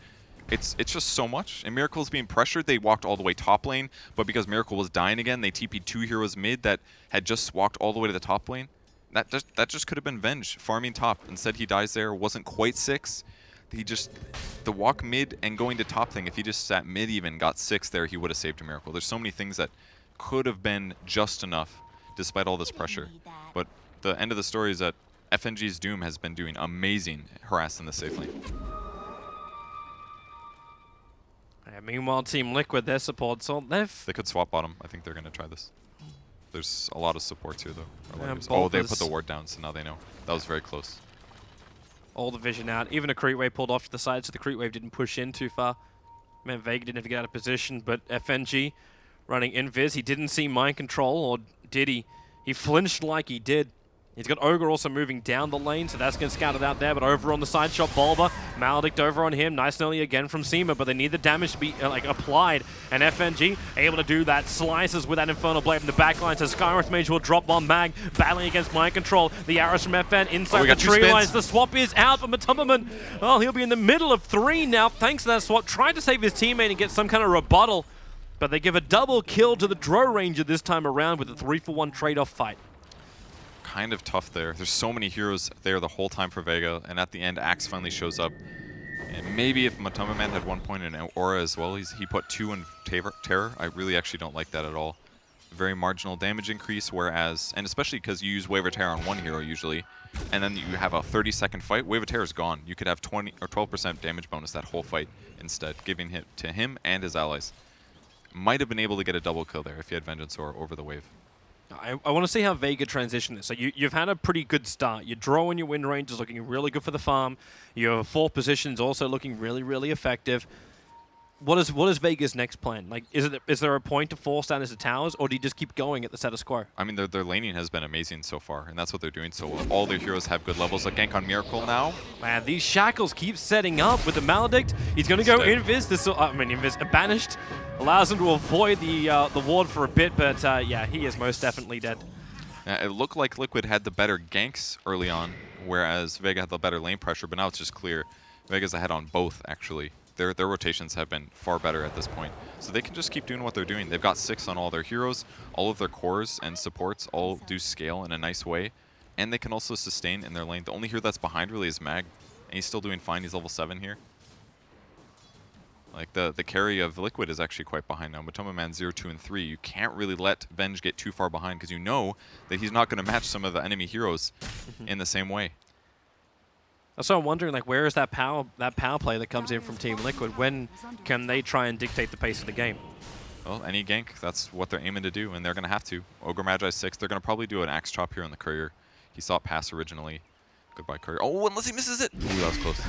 it's just so much. And Miracle's being pressured. They walked all the way top lane, but because Miracle was dying again, they TP'd 2 heroes mid that had just walked all the way to the top lane. That just could have been Venge farming top. Instead, he dies there. Wasn't quite 6. The walk mid and going to top thing, if he just sat mid even, got 6 there, he would have saved a Miracle. There's so many things that could have been just enough despite all this pressure. But the end of the story is that FNG's Doom has been doing amazing harassing the safe lane. Yeah, meanwhile, Team Liquid, their support, so they could swap bottom. I think they're going to try this. There's a lot of supports here, though. Oh, they put the ward down, so now they know. That was very close. All the vision out. Even a creep wave pulled off to the side, so the creep wave didn't push in too far. Man, Vega didn't have to get out of position, but FNG running invis. He didn't see Mind Control, or did he? He flinched like he did. He's got Ogre also moving down the lane, so that's getting scouted out there. But over on the side shot, Bulba, Maldict over on him. Nice and early again from Seema, but they need the damage to be applied. And FNG able to do that. Slices with that Infernal Blade in the backline. So Skywrath Mage will drop one mag, battling against Mind Control. The arrows from FN inside the tree lines. The swap is out, but Matumbaman, well, he'll be in the middle of 3 now. Thanks to that swap. Tried to save his teammate and get some kind of rebuttal. But they give a double kill to the Drow Ranger this time around with a 3-for-1 trade-off fight. Kind of tough there. There's so many heroes there the whole time for Vega, and at the end, Axe finally shows up. And maybe if Matumbaman had 1 point in Aura as well, he put 2 in Terror. I really actually don't like that at all. Very marginal damage increase, whereas, and especially because you use Wave of Terror on one hero usually, and then you have a 30-second fight, Wave of Terror is gone. You could have 20 or 12% damage bonus that whole fight instead, giving it to him and his allies. Might have been able to get a double kill there if he had Vengeance Aura over the wave. I want to see how Vega transition this. So you've had a pretty good start. Your draw and your win range is looking really good for the farm. Your 4th position is also looking really, really effective. What is Vega's next plan? Like, is there a point to force down into towers, or do you just keep going at the status quo? I mean, their laning has been amazing so far, and that's what they're doing so well. All their heroes have good levels. Like gank on Miracle now. Man, these shackles keep setting up with the Maledict. He's going to go invis. Invis banished. Allows him to avoid the ward for a bit, but yeah, he is most definitely dead. It looked like Liquid had the better ganks early on, whereas Vega had the better lane pressure, but now it's just clear Vega's ahead on both, actually. Their rotations have been far better at this point. So they can just keep doing what they're doing. They've got 6 on all their heroes. All of their cores and supports all do scale in a nice way. And they can also sustain in their lane. The only hero that's behind really is Mag. And he's still doing fine. He's level 7 here. Like, the carry of Liquid is actually quite behind now. Matumbaman 0, 2, and 3. You can't really let Venge get too far behind because you know that he's not going to match some of the enemy heroes in the same way. So I'm wondering, like, where is that power play that comes in from Team Liquid? When can they try and dictate the pace of the game? Well, any gank, that's what they're aiming to do, and they're going to have to. Ogre Magi 6, they're going to probably do an Axe Chop here on the Courier. He saw it pass originally. Goodbye, Courier. Oh, unless he misses it! Ooh, that was close.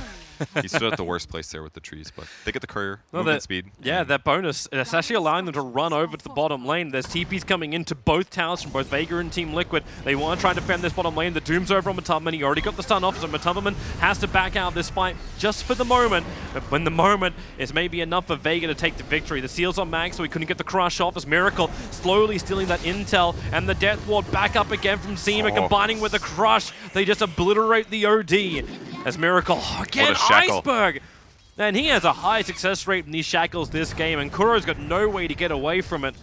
He stood at the worst place there with the trees, but they get the courier, No, movement speed. Yeah, that bonus, it's actually allowing them to run over to the bottom lane. There's TPs coming into both towers from both Vega and Team Liquid. They want to try and defend this bottom lane. The Doom's over on Matubman. He already got the stun off, so Matubman has to back out this fight just for the moment. But when the moment is maybe enough for Vega to take the victory. The seal's on max, so he couldn't get the crush off as Miracle slowly stealing that intel, and the Death Ward back up again from Seema, combining with the crush. They just obliterate the OD as Miracle again, Iceberg! And he has a high success rate in these shackles this game, and Kuro's got no way to get away from it.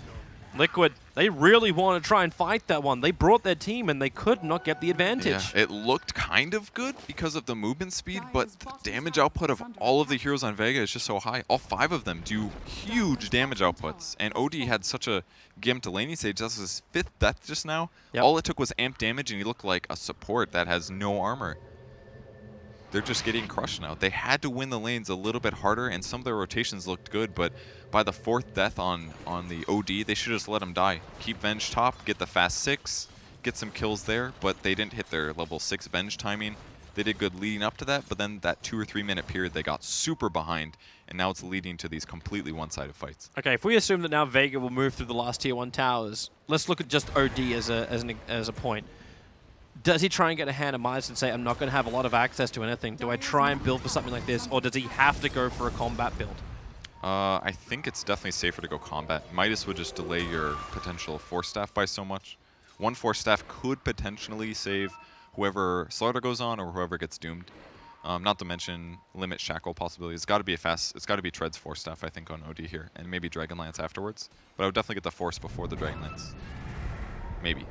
Liquid, they really want to try and fight that one. They brought their team, and they could not get the advantage. Yeah, it looked kind of good because of the movement speed, but the damage output of all of the heroes on Vega is just so high. All 5 of them do huge damage outputs, and OD had such a gimped laning stage. That's his 5th death just now. Yep. All it took was amp damage, and he looked like a support that has no armor. They're just getting crushed now. They had to win the lanes a little bit harder, and some of their rotations looked good, but by the 4th death on the OD, they should just let him die. Keep Venge top, get the fast 6, get some kills there, but they didn't hit their level 6 Venge timing. They did good leading up to that, but then that 2 or 3 minute period, they got super behind, and now it's leading to these completely one-sided fights. Okay, if we assume that now Vega will move through the last tier 1 towers, let's look at just OD as a point. Does he try and get a hand of Midas and say, I'm not going to have a lot of access to anything? Do I try and build for something like this, or does he have to go for a combat build? I think it's definitely safer to go combat. Midas would just delay your potential Force Staff by so much. One Force Staff could potentially save whoever Slaughter goes on or whoever gets doomed. Not to mention limit Shackle possibility. It's got to be Tread's Force Staff, I think, on OD here, and maybe Dragonlance afterwards. But I would definitely get the Force before the Dragonlance. Maybe.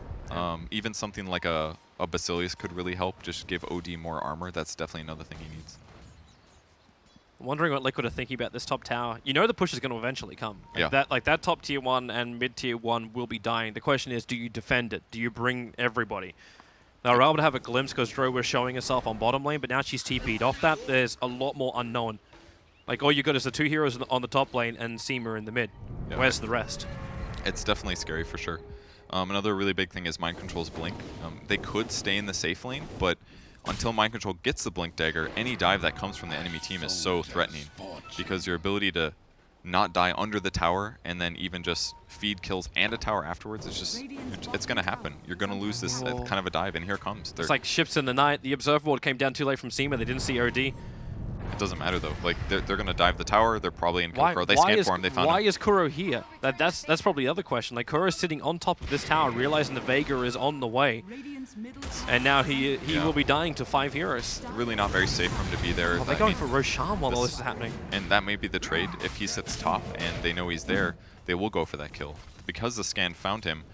Even something like a Basilius could really help, just give OD more armor. That's definitely another thing he needs. I'm wondering what Liquid are thinking about this top tower. You know the push is going to eventually come. That top tier 1 and mid tier 1 will be dying. The question is, do you defend it? Do you bring everybody? Now, we're able to have a glimpse because Dro was showing herself on bottom lane, but now she's TP'd. Off that, there's a lot more unknown. Like, all you got is the 2 heroes on the top lane and Seema in the mid. Yeah. Where's the rest? It's definitely scary for sure. Another really big thing is Mind Control's Blink. They could stay in the safe lane, but until Mind Control gets the Blink Dagger, any dive that comes from the enemy team is so threatening because your ability to not die under the tower and then even just feed kills and a tower afterwards, it's going to happen. You're going to lose this kind of a dive, and here it comes. It's like ships in the night. The Observer Ward came down too late from Seema. They didn't see OD. It doesn't matter though. Like they're gonna dive the tower. They're probably in Kuro. They scanned for him. They found him. Why is Kuro here? That's probably the other question. Like Kuro's sitting on top of this tower, realizing the Vega is on the way, and now he will be dying to 5 heroes. Really not very safe for him to be there. They're going for Roshan while all this is happening. And that may be the trade. If he sits top and they know he's there, they will go for that kill. Because the scan found him,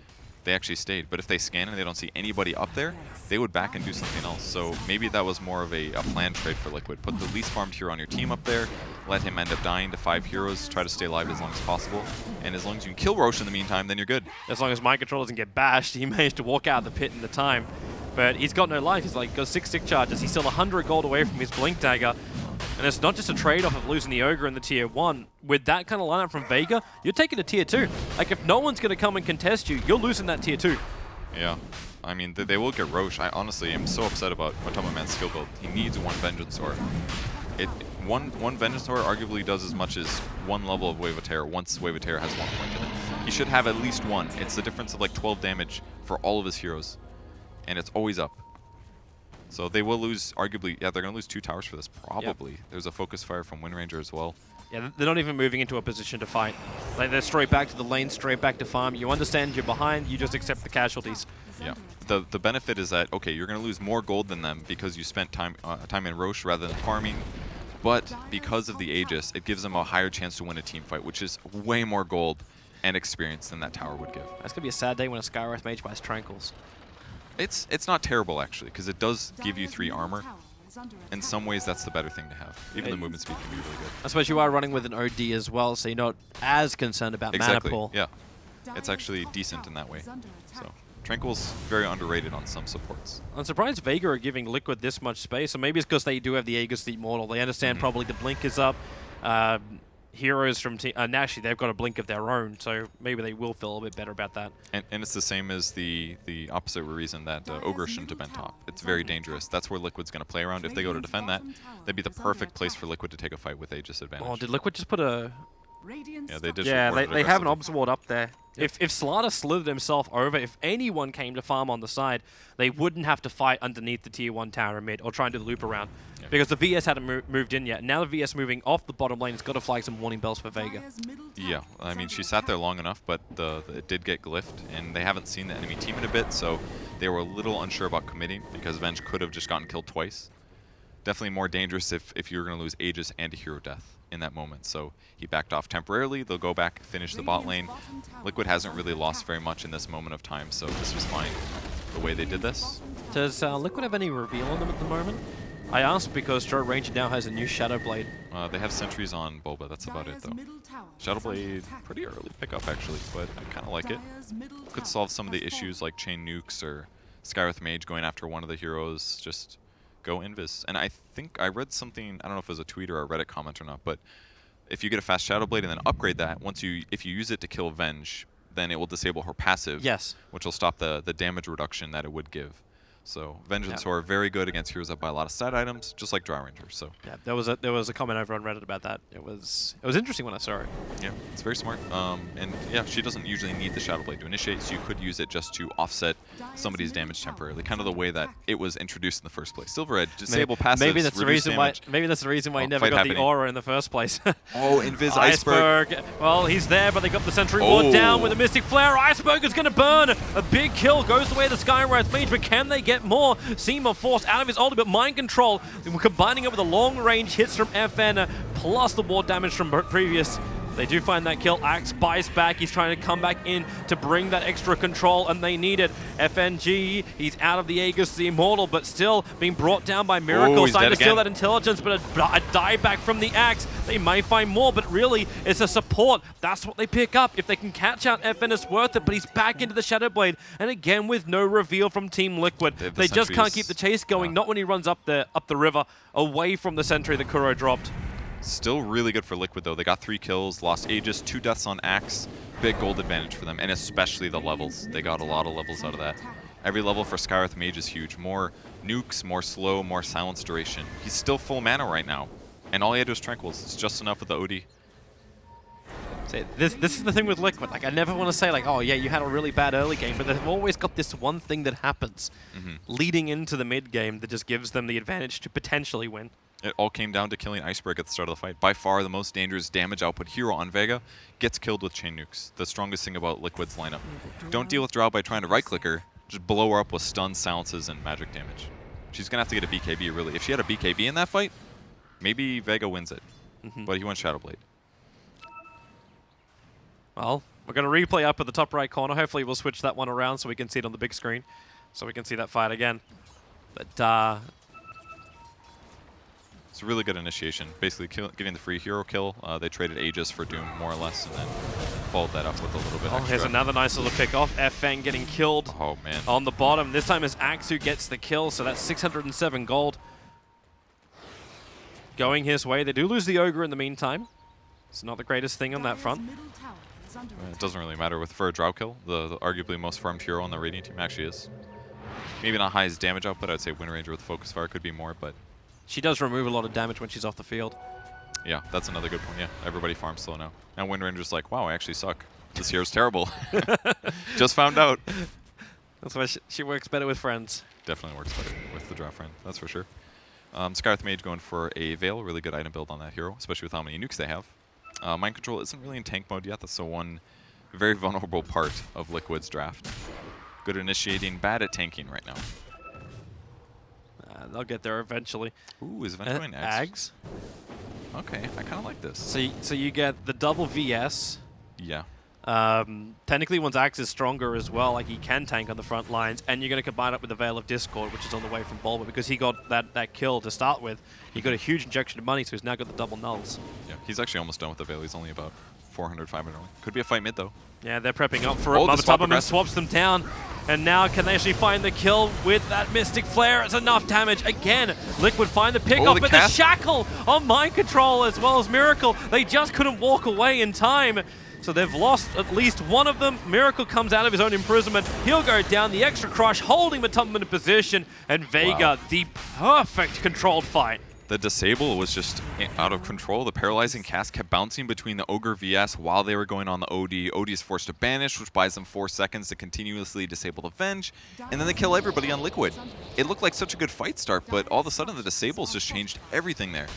they actually stayed. But if they scan and they don't see anybody up there, they would back and do something else. So maybe that was more of a planned trade for Liquid. Put the least farmed hero on your team up there, let him end up dying to 5 heroes, try to stay alive as long as possible. And as long as you can kill Roche in the meantime, then you're good. As long as Mind Control doesn't get bashed, he managed to walk out of the pit in the time. But he's got no life. He's like got 6 stick charges. He's still 100 gold away from his Blink Dagger. And it's not just a trade-off of losing the Ogre in the tier 1. With that kind of lineup from Vega, you're taking a tier 2. Like, if no one's going to come and contest you, you're losing that tier 2. Yeah. I mean, they will get Roche. I honestly am so upset about TobiWan's skill build. He needs 1 Vengeance Sword. One Vengeance Sword arguably does as much as 1 level of Wave of Terror once Wave of Terror has 1 point in it. He should have at least 1. It's the difference of like 12 damage for all of his heroes. And it's always up. So they will lose, arguably, yeah, they're going to lose 2 towers for this, probably. Yep. There's a Focus Fire from Wind Ranger as well. Yeah, they're not even moving into a position to fight. Like, they're straight back to the lane, straight back to farm. You understand you're behind, you just accept the casualties. Yeah. The benefit is that, okay, you're going to lose more gold than them because you spent time in Roche rather than farming. But because of the Aegis, it gives them a higher chance to win a team fight, which is way more gold and experience than that tower would give. That's going to be a sad day when a Skywrath Mage buys Tranquils. It's not terrible, actually, because it does give you 3 armor. In some ways, that's the better thing to have. Even the movement speed can be really good. I suppose you are running with an OD as well, so you're not as concerned about mana pool. Yeah. It's actually decent in that way. So Tranquil's very underrated on some supports. I'm surprised Vega are giving Liquid this much space, or maybe it's because they do have the Aegis the Immortal. They understand probably the Blink is up. heroes from team. Actually, they've got a blink of their own, so maybe they will feel a bit better about that. And it's the same as the opposite reason that Ogre shouldn't have been top. It's very dangerous. That's where Liquid's going to play around. If they go to defend that, that'd be the perfect place for Liquid to take a fight with Aegis advantage. Oh, did Liquid just put a... Yeah, they did. Yeah, they have an Obs Ward up there. Yep. If Slaughter slithered himself over, if anyone came to farm on the side, they wouldn't have to fight underneath the tier 1 tower mid or try and do the loop around. Yep. Because the VS hadn't moved in yet. Now the VS moving off the bottom lane, it's got to flag some warning bells for Vega. Yeah, I mean, she sat there long enough, but it did get glyphed, and they haven't seen the enemy team in a bit, so they were a little unsure about committing because Venge could have just gotten killed twice. Definitely more dangerous if you were going to lose Aegis and a hero death in that moment. So he backed off temporarily. They'll go back, finish the bot lane. Liquid hasn't really lost very much in this moment of time, so this was fine the way they did this. Does Liquid have any reveal on them at the moment? I asked because Joe Ranger now has a new Shadow Blade. They have sentries on Boba, that's about it though. Shadow Blade, pretty early pickup actually, but I kind of like it. Could solve some of the issues like chain nukes or Skywrath Mage going after one of the heroes, just go invis. And I think I read something, I don't know if it was a tweet or a Reddit comment or not, but if you get a fast Shadow Blade and then upgrade that, if you use it to kill Venge, then it will disable her passive, yes, which will stop the damage reduction that it would give. So Vengeance are very good against heroes that buy a lot of stat items, just like Drow Ranger. So yeah, there was a comment over on Reddit about that. It was interesting when I saw it. Yeah, it's very smart. And yeah, she doesn't usually need the Shadow Blade to initiate, so you could use it just to offset somebody's damage temporarily, kind of the way that it was introduced in the first place. Silver Edge, disable passives, maybe that's the reason damage. why. Maybe that's the reason why he never got the aura in the first place. Oh, Invis Iceberg. Well, he's there, but they got the Sentry Ward down with a Mystic Flare. Iceberg is going to burn. A big kill goes away the Skywrath Mage, but can they get more? Seema forced out of his ultimate mind control, combining it with the long range hits from FN, plus the ward damage from previous. They do find that kill. Axe buys back. He's trying to come back in to bring that extra control, and they need it. FNG, he's out of the Aegis, the Immortal, but still being brought down by Miracle. Trying to steal that intelligence, but a die back from the Axe. They may find more, but really, it's a support. That's what they pick up. If they can catch out FN, it's worth it, but he's back into the Shadow Blade, and again, with no reveal from Team Liquid. They just can't keep the chase going, not when he runs up the river, away from the sentry that Kuro dropped. Still really good for Liquid, though. They got 3 kills, lost Aegis, 2 deaths on Axe. Big gold advantage for them, and especially the levels. They got a lot of levels out of that. Every level for Skywrath Mage is huge. More nukes, more slow, more silence duration. He's still full mana right now, and all he had was Tranquils. It's just enough with the OD. See, this is the thing with Liquid. Like, I never want to say, like, oh, yeah, you had a really bad early game, but they've always got this one thing that happens leading into the mid game that just gives them the advantage to potentially win. It all came down to killing Iceberg at the start of the fight. By far the most dangerous damage output hero on Vega gets killed with chain nukes. The strongest thing about Liquid's lineup. Don't deal with Drow by trying to right-click her. Just blow her up with stuns, silences, and magic damage. She's going to have to get a BKB, really. If she had a BKB in that fight, maybe Vega wins it. But he went Shadow Blade. Well, we're going to replay up at the top right corner. Hopefully we'll switch that one around so we can see it on the big screen. So we can see that fight again. But it's a really good initiation. Basically giving the free hero kill. They traded Aegis for Doom, more or less, and then followed that up with a little bit extra. Here's another nice little pick off. FN getting killed on the bottom. This time it's Axe who gets the kill, so that's 607 gold. Going his way. They do lose the Ogre in the meantime. It's not the greatest thing on that front. It doesn't really matter for a Drow kill. The arguably most farmed hero on the Radiant team actually is. Maybe not highest damage output. I'd say Wind Ranger with Focus Fire could be more, but she does remove a lot of damage when she's off the field. Yeah, that's another good point. Yeah, everybody farms slow now. And Wind Ranger's like, wow, I actually suck. This hero's terrible. Just found out. That's why she works better with friends. Definitely works better with the Drow friend, that's for sure. Skywrath Mage going for a Veil, really good item build on that hero, especially with how many nukes they have. Mind Control isn't really in tank mode yet. That's the one very vulnerable part of Liquid's draft. Good at initiating, bad at tanking right now. They'll get there eventually. Ooh, is Venge going Ags? Okay, I kind of like this. So you get the double VS. Yeah. Technically, one's Axe is stronger as well. Like, he can tank on the front lines, and you're going to combine it with the Veil of Discord, which is on the way from Bulba, because he got that kill to start with. He got a huge injection of money, so he's now got the double nulls. Yeah, he's actually almost done with the Veil. He's only about 400, 500. Could be a fight mid, though. Yeah, they're prepping up for it. Oh, the swap TobiWan swaps them down. And now can they actually find the kill with that Mystic Flare? It's enough damage. Again, Liquid find the pickoff, but the shackle on Mind Control as well as Miracle. They just couldn't walk away in time. So they've lost at least one of them. Miracle comes out of his own imprisonment. He'll go down. The extra crush holding TobiWan in position. And Vega, the perfect controlled fight. The disable was just out of control. The paralyzing cast kept bouncing between the Ogre VS while they were going on the OD. OD is forced to banish, which buys them 4 seconds to continuously disable the Venge, and then they kill everybody on Liquid. It looked like such a good fight start, but all of a sudden the disables just changed everything there.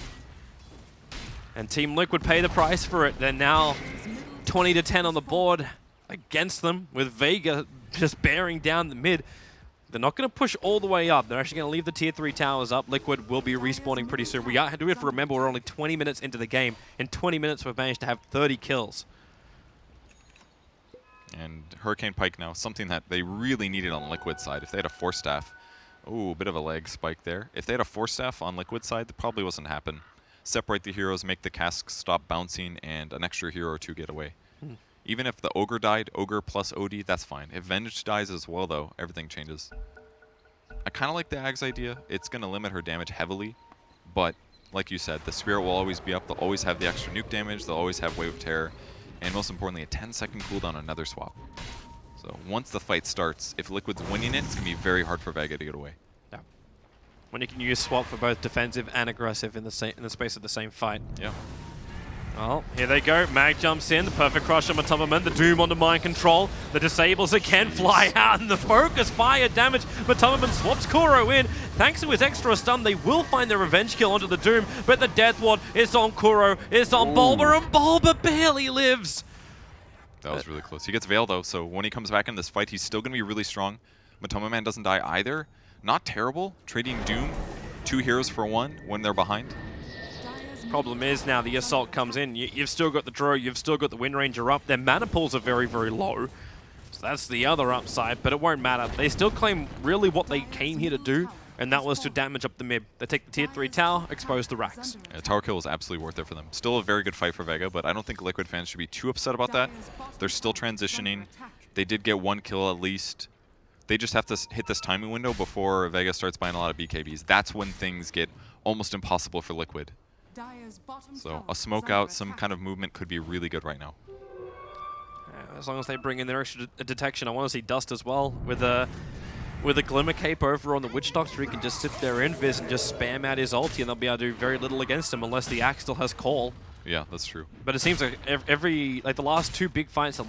And Team Liquid pay the price for it. They're now 20 to 10 on the board against them, with Vega just bearing down the mid. They're not going to push all the way up. They're actually going to leave the tier 3 towers up. Liquid will be respawning pretty soon. We have to remember we're only 20 minutes into the game. In 20 minutes, we've managed to have 30 kills. And Hurricane Pike now, something that they really needed on Liquid side. If they had a Force Staff, ooh, a bit of a leg spike there. If they had a Force Staff on Liquid side, that probably wasn't happen. Separate the heroes, make the casks stop bouncing, and an extra hero or 2 get away. Even if the Ogre died, Ogre plus OD, that's fine. If Venge dies as well, though, everything changes. I kind of like the Ag's idea. It's going to limit her damage heavily, but like you said, the Spirit will always be up. They'll always have the extra nuke damage. They'll always have Wave of Terror, and most importantly, a 10-second cooldown on another swap. So once the fight starts, if Liquid's winning it, it's going to be very hard for Vega to get away. Yeah. When you can use swap for both defensive and aggressive in the space of the same fight. Yeah. Well, here they go. Mag jumps in. The perfect crush on TobiWan. The Doom onto Mind Control. The disables again fly out, and the focus fire damage. TobiWan swaps Kuro in. Thanks to his extra stun, they will find their revenge kill onto the Doom, but the Death Ward is on Kuro, is on Bulba, and Bulba barely lives. That was really close. He gets Veil, though, so when he comes back in this fight, he's still going to be really strong. TobiWan doesn't die either. Not terrible. Trading Doom, 2 heroes for 1 when they're behind. Problem is now the Assault comes in. You've still got the Draw, you've still got the Wind Ranger up. Their mana pools are very, very low. So that's the other upside, but it won't matter. They still claim really what they came here to do, and that was to damage up the mid. They take the tier 3 tower, expose the racks. Yeah, tower kill was absolutely worth it for them. Still a very good fight for Vega, but I don't think Liquid fans should be too upset about that. They're still transitioning. They did get 1 kill at least. They just have to hit this timing window before Vega starts buying a lot of BKBs. That's when things get almost impossible for Liquid. So a smoke out, some kind of movement could be really good right now. As long as they bring in their extra detection. I want to see Dust as well with a Glimmer Cape over on the Witch Doctor. He can just sit there invis and just spam out his ulti, and they'll be able to do very little against him unless the Axe still has Call. Yeah, that's true. But it seems like the last 2 big fights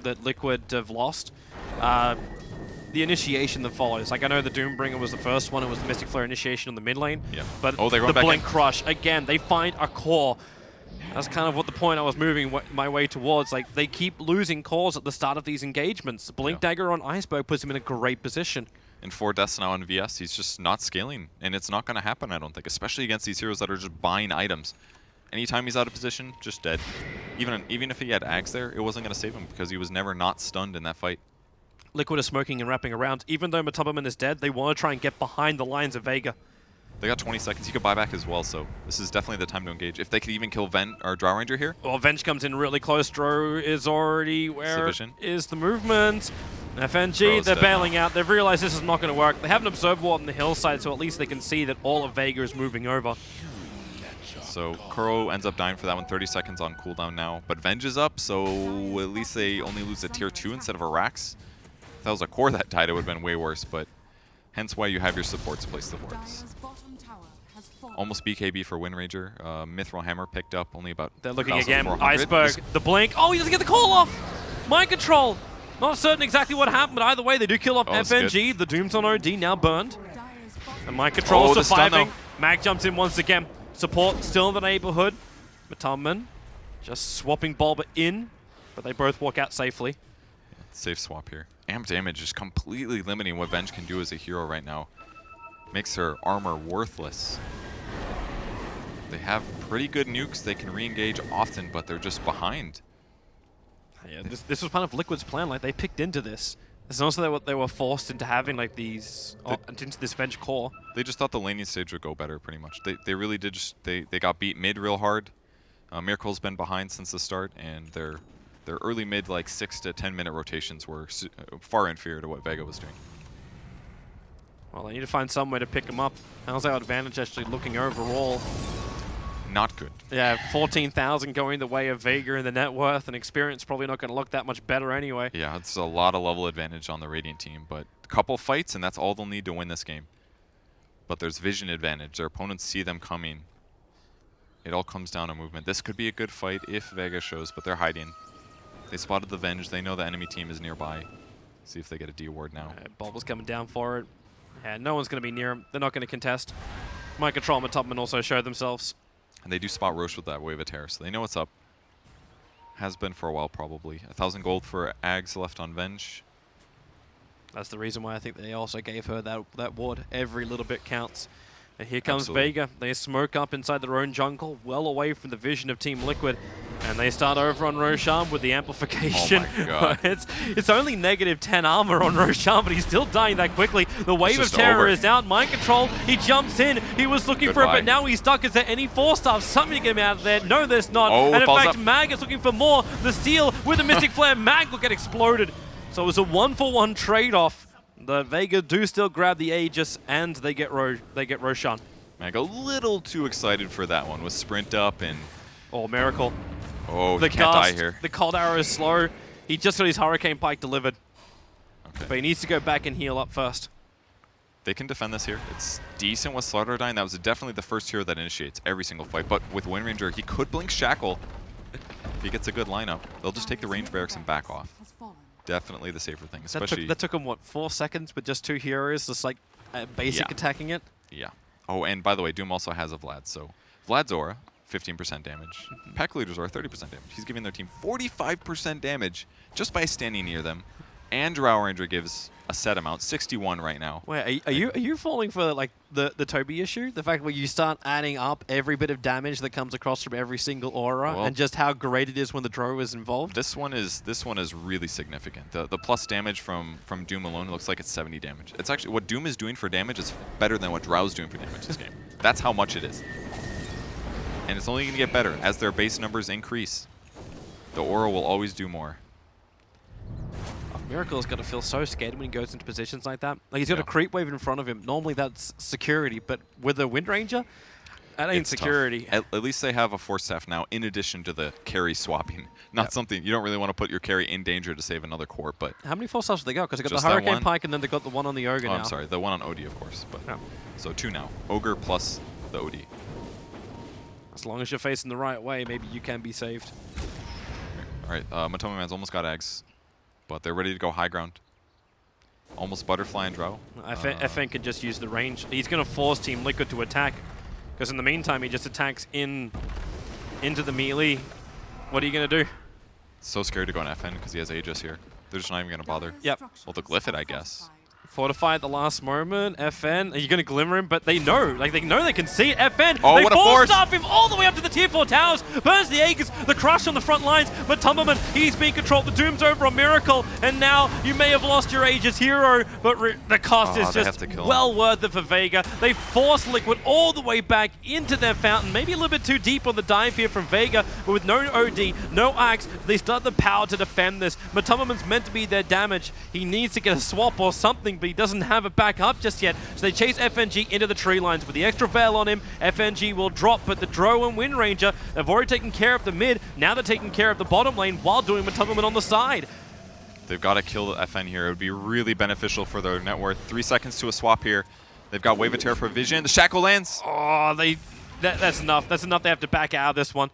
that Liquid have lost, the initiation that follows. Like, I know the Doombringer was the first one. It was the Mystic Flare initiation on the mid lane. Yeah. But they're going the back Blink in. Crush, again, they find a core. That's kind of what the point I was moving my way towards. Like, they keep losing cores at the start of these engagements. Blink Dagger on Iceberg puts him in a great position. In 4 deaths now on VS, he's just not scaling, and it's not going to happen, I don't think, especially against these heroes that are just buying items. Anytime he's out of position, just dead. Even if he had Ags there, it wasn't going to save him because he was never not stunned in that fight. Liquid is smoking and wrapping around. Even though TobiWan is dead, they want to try and get behind the lines of Vega. They got 20 seconds. He could buy back as well, so this is definitely the time to engage. If they could even kill Drow Ranger here. Well, Venge comes in really close. Drow is already where is the movement. FNG, they're bailing out. They've realized this is not going to work. They have an Observer Ward on the hillside, so at least they can see that all of Vega is moving over. So Kuro ends up dying for that one. 30 seconds on cooldown now. But Venge is up, so at least they only lose a tier 2 instead of a Rax. If that was a core that died, it would have been way worse, but hence why you have your supports place the wards. Almost BKB for Wind Ranger. Mithril Hammer picked up, only about They're looking again. Iceberg, the blink. Oh, he doesn't get the call off! Mind Control! Not certain exactly what happened, but either way, they do kill off FNG. The Doom's on OD, now burned. And Mind Control surviving. Mag jumps in once again. Support still in the neighborhood. TobiWan just swapping Bulba in, but they both walk out safely. Safe swap here. Amp damage is completely limiting what Venge can do as a hero right now. Makes her armor worthless. They have pretty good nukes. They can re-engage often, but they're just behind. Yeah, this was part of Liquid's plan. Like, they picked into this. It's also they were forced into having like these into this Venge core. They just thought the laning stage would go better, pretty much. They really did. They got beat mid real hard, Miracle's been behind since the start, and their early mid, like 6 to 10 minute rotations were far inferior to what Vega was doing. Well, they need to find some way to pick them up. How's our advantage actually looking overall? Not good. Yeah, 14,000 going the way of Vega, and the net worth and experience probably not going to look that much better anyway. Yeah, it's a lot of level advantage on the Radiant team, but a couple fights and that's all they'll need to win this game. But there's vision advantage. Their opponents see them coming. It all comes down to movement. This could be a good fight if Vega shows, but they're hiding. They spotted the Venge. They know the enemy team is nearby. See if they get a D ward now. Bobble's coming down for it. Yeah, no one's going to be near him. They're not going to contest. Mind Control and TobiWan also show themselves. And they do spot Roche with that Wave of Terror, so they know what's up. Has been for a while, probably. 1,000 gold for Ags left on Venge. That's the reason why I think they also gave her that ward. Every little bit counts. And here comes Absolutely. Vega. They smoke up inside their own jungle, well away from the vision of Team Liquid. And they start over on Roshan with the amplification. Oh my God. it's only negative 10 armor on Roshan, but he's still dying that quickly. The Wave of Terror is out. Mind Control, he jumps in. He was looking for it, but now he's stuck. Is there any force stuff? Something to get him out of there. No, there's not. Oh, and in fact, up. Mag is looking for more. The steal with a Mystic Flare. Mag will get exploded. So it was a 1-for-1 trade-off. The Vega do still grab the Aegis, and they get Roshan. Mag a little too excited for that one with sprint up and... Oh, Miracle. Oh, The he can't die gust, here. the cold arrow is slow. He just got his Hurricane Pike delivered. Okay. But he needs to go back and heal up first. They can defend this here. It's decent with Slaughter dying. That was definitely the first hero that initiates every single fight. But with Wind Ranger, he could blink Shackle. If he gets a good lineup, they'll just take the range barracks and back off. Definitely the safer thing, especially... That took him, what, 4 seconds with just 2 heroes, just like basic attacking it? Yeah. Oh, and by the way, Doom also has a Vlad. So Vlad's aura, 15% damage. Pack Leader's aura, 30% damage. He's giving their team 45% damage just by standing near them. And Drow Ranger gives a set amount, 61 right now. Wait, are you falling for like the Toby issue? The fact where you start adding up every bit of damage that comes across from every single aura, and just how great it is when the Drow is involved? This one is really significant. The plus damage from Doom alone looks like it's 70 damage. It's actually what Doom is doing for damage is better than what Drow's doing for damage this game. That's how much it is. And it's only going to get better as their base numbers increase. The aura will always do more. Miracle's got to feel so scared when he goes into positions like that. Like, he's got a creep wave in front of him. Normally that's security, but with the Wind Ranger, that ain't security. At least they have a Force Staff now in addition to the carry swapping. Not something, you don't really want to put your carry in danger to save another core, but... How many Force Staffs have they got? Because they got just the Hurricane Pike and then they got the one on the Ogre now. I'm sorry, the one on OD, of course. But So 2 now. Ogre plus the OD. As long as you're facing the right way, maybe you can be saved. All right, Matomi Man's almost got eggs, but they're ready to go high ground. Almost Butterfly and Drow. FN can just use the range. He's going to force Team Liquid to attack, because in the meantime, he just attacks into the melee. What are you going to do? So scared to go on FN because he has Aegis here. They're just not even going to bother. Yep. Well, they'll glyph it, I guess. Fortify at the last moment. FN, are you going to glimmer him? But they know. Like, they know they can see it. FN, oh, they what a force! Staff him all the way up to the tier 4 towers. Burns the Aegis, the crush on the front lines. But TobiWan, he's being controlled. The Doom's over on Miracle. And now you may have lost your Aegis hero, but the cost is just well worth it for Vega. They force Liquid all the way back into their fountain. Maybe a little bit too deep on the dive here from Vega. But with no OD, no Axe, they start the power to defend this. But TobiWan's meant to be their damage. He needs to get a swap or something, but he doesn't have it back up just yet. So they chase FNG into the tree lines. With the extra veil on him, FNG will drop, but the Drow and Wind Ranger have already taken care of the mid. Now they're taking care of the bottom lane while doing TobiWan on the side. They've got to kill the FN here. It would be really beneficial for their net worth. 3 seconds to a swap here. They've got Wave of Terror for Vision. The Shackle lands. Oh, that's enough. That's enough. They have to back out of this one.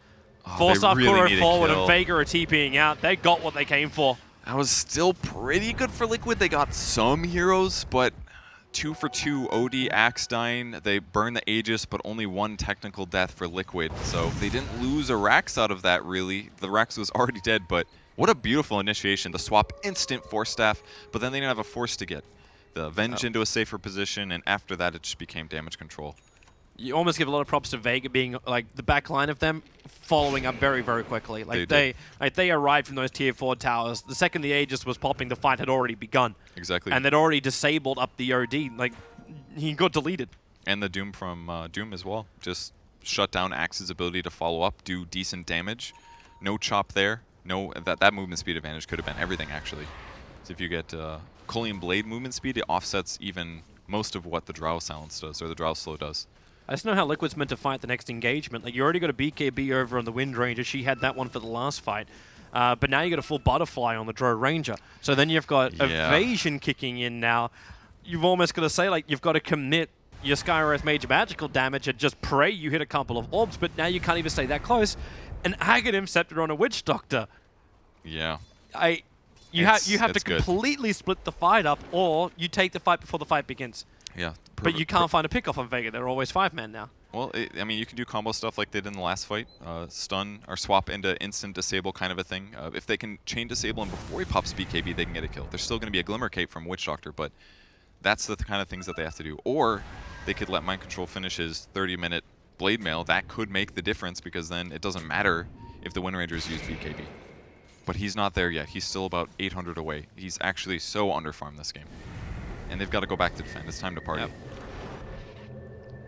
Oh, Force-off really forward and Vega are TPing out. They got what they came for. That was still pretty good for Liquid. They got some heroes, but 2 for 2 OD Axe dying. They burn the Aegis, but only 1 technical death for Liquid. So they didn't lose a Rax out of that, really. The Rax was already dead, but what a beautiful initiation. The swap, instant Force Staff, but then they didn't have a Force to get. The Venge into a safer position, and after that, it just became damage control. You almost give a lot of props to Vega being like the back line of them following up very, very quickly. Like they arrived from those tier 4 towers. The second the Aegis was popping, the fight had already begun. Exactly. And they'd already disabled up the OD. Like, he got deleted. And the Doom from Doom as well. Just shut down Axe's ability to follow up, do decent damage. No chop there. No, that movement speed advantage could have been everything, actually. So if you get Cullion Blade movement speed, it offsets even most of what the Drow Silence does, or the Drow Slow does. I just know how Liquid's meant to fight the next engagement. Like, you already got a BKB over on the Wind Ranger. She had that one for the last fight. But now you got a full Butterfly on the Drow Ranger. So then you've got evasion kicking in now. You've almost got to say, like, you've got to commit your Skywrath Major Magical damage and just pray you hit a couple of orbs, but now you can't even stay that close. An Aghanim Scepter on a Witch Doctor. Yeah. You have to completely split the fight up, or you take the fight before the fight begins. Yeah. But you can't find a pick off on Vega. They're always 5-man now. Well, I mean, you can do combo stuff like they did in the last fight. Stun or swap into instant disable kind of a thing. If they can chain disable him before he pops BKB, they can get a kill. There's still going to be a Glimmer Cape from Witch Doctor, but that's the kind of things that they have to do. Or they could let Mind Control finish his 30-minute Blade Mail. That could make the difference, because then it doesn't matter if the Wind Rangers use BKB. But he's not there yet. He's still about 800 away. He's actually so underfarmed this game. And they've got to go back to defend. It's time to party. Yep.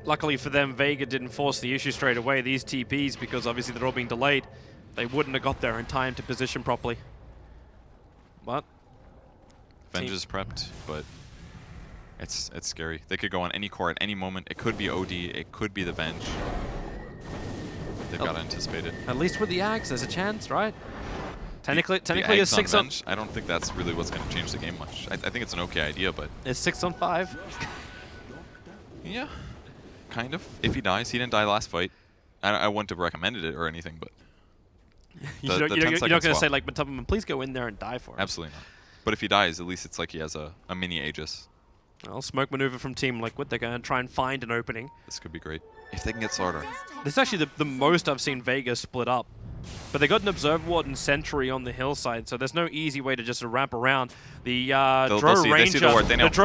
Luckily for them, Vega didn't force the issue straight away. These TPs, because obviously they're all being delayed, they wouldn't have got there in time to position properly. But Venge is prepped, but it's scary. They could go on any core at any moment. It could be OD. It could be the Venge. They've got to anticipate it. At least with the Axe, there's a chance, right? Technically, the it's 6 on Venge, I don't think that's really what's going to change the game much. I think it's an okay idea, but it's 6 on 5. Yeah, kind of. If he dies, he didn't die last fight. I wouldn't have recommended it or anything, but you're not going to say, like, TobiWan, please go in there and die for him. Absolutely not. But if he dies, at least it's like he has a mini Aegis. Well, smoke maneuver from Team Liquid. They're going to try and find an opening. This could be great. If they can get Slaughter. This is actually the most I've seen Vega split up. But they got an Observer Ward and Sentry on the hillside, so there's no easy way to just wrap around. The Drow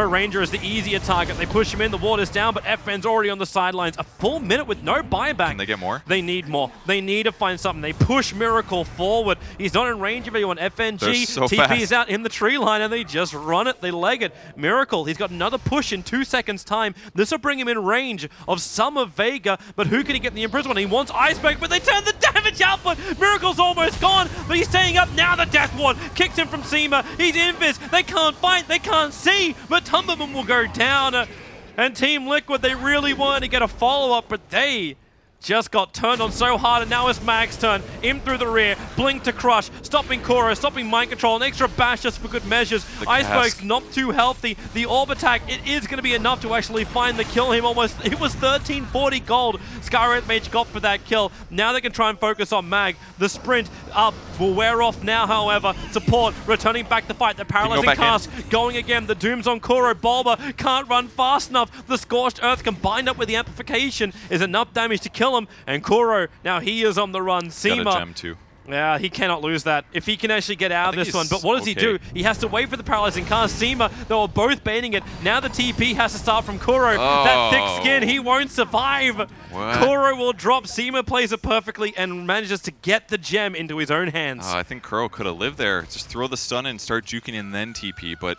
Ranger is the easier target. They push him in, the ward is down, but FN's already on the sidelines. A full minute with no buyback. Can they get more? They need more. They need to find something. They push Miracle forward. He's not in range of anyone. FNG, so TP fast. is out in the tree line, and they just run it. They leg it. Miracle, he's got another push in 2 seconds' time. This will bring him in range of some of Vega, but who can he get in the imprisonment? He wants Iceberg, but they turn the damage output. Miracle's almost gone, but he's staying up now. The Death Ward kicks him from Seema. He's invis. They can't fight. They can't see, but TobiWan will go down. And Team Liquid, they really wanted to get a follow-up, but they just got turned on so hard, and now it's Mag's turn. In through the rear, Blink to crush, stopping Koro, stopping Mind Control, an extra bash just for good measures. Iceberg's not too healthy. The orb attack, it is going to be enough to actually find the kill. Him almost, it was 1340 gold Skywrath Mage got for that kill. Now they can try and focus on Mag. The sprint up will wear off now, however. Support returning back to fight. The paralyzing cast going again. The Dooms on Koro. Bulba can't run fast enough. The Scorched Earth combined up with the amplification is enough damage to kill him. And Koro, now he is on the run. Seema, got a gem too. Yeah, he cannot lose that. If he can actually get out of this one. But what does he do? He has to wait for the paralyzing cast. Seema, they were both baiting it. Now the TP has to start from Koro. That thick skin, he won't survive. What? Koro will drop. Seema plays it perfectly and manages to get the gem into his own hands. I think Kuro could have lived there. Just throw the stun and start juking and then TP, but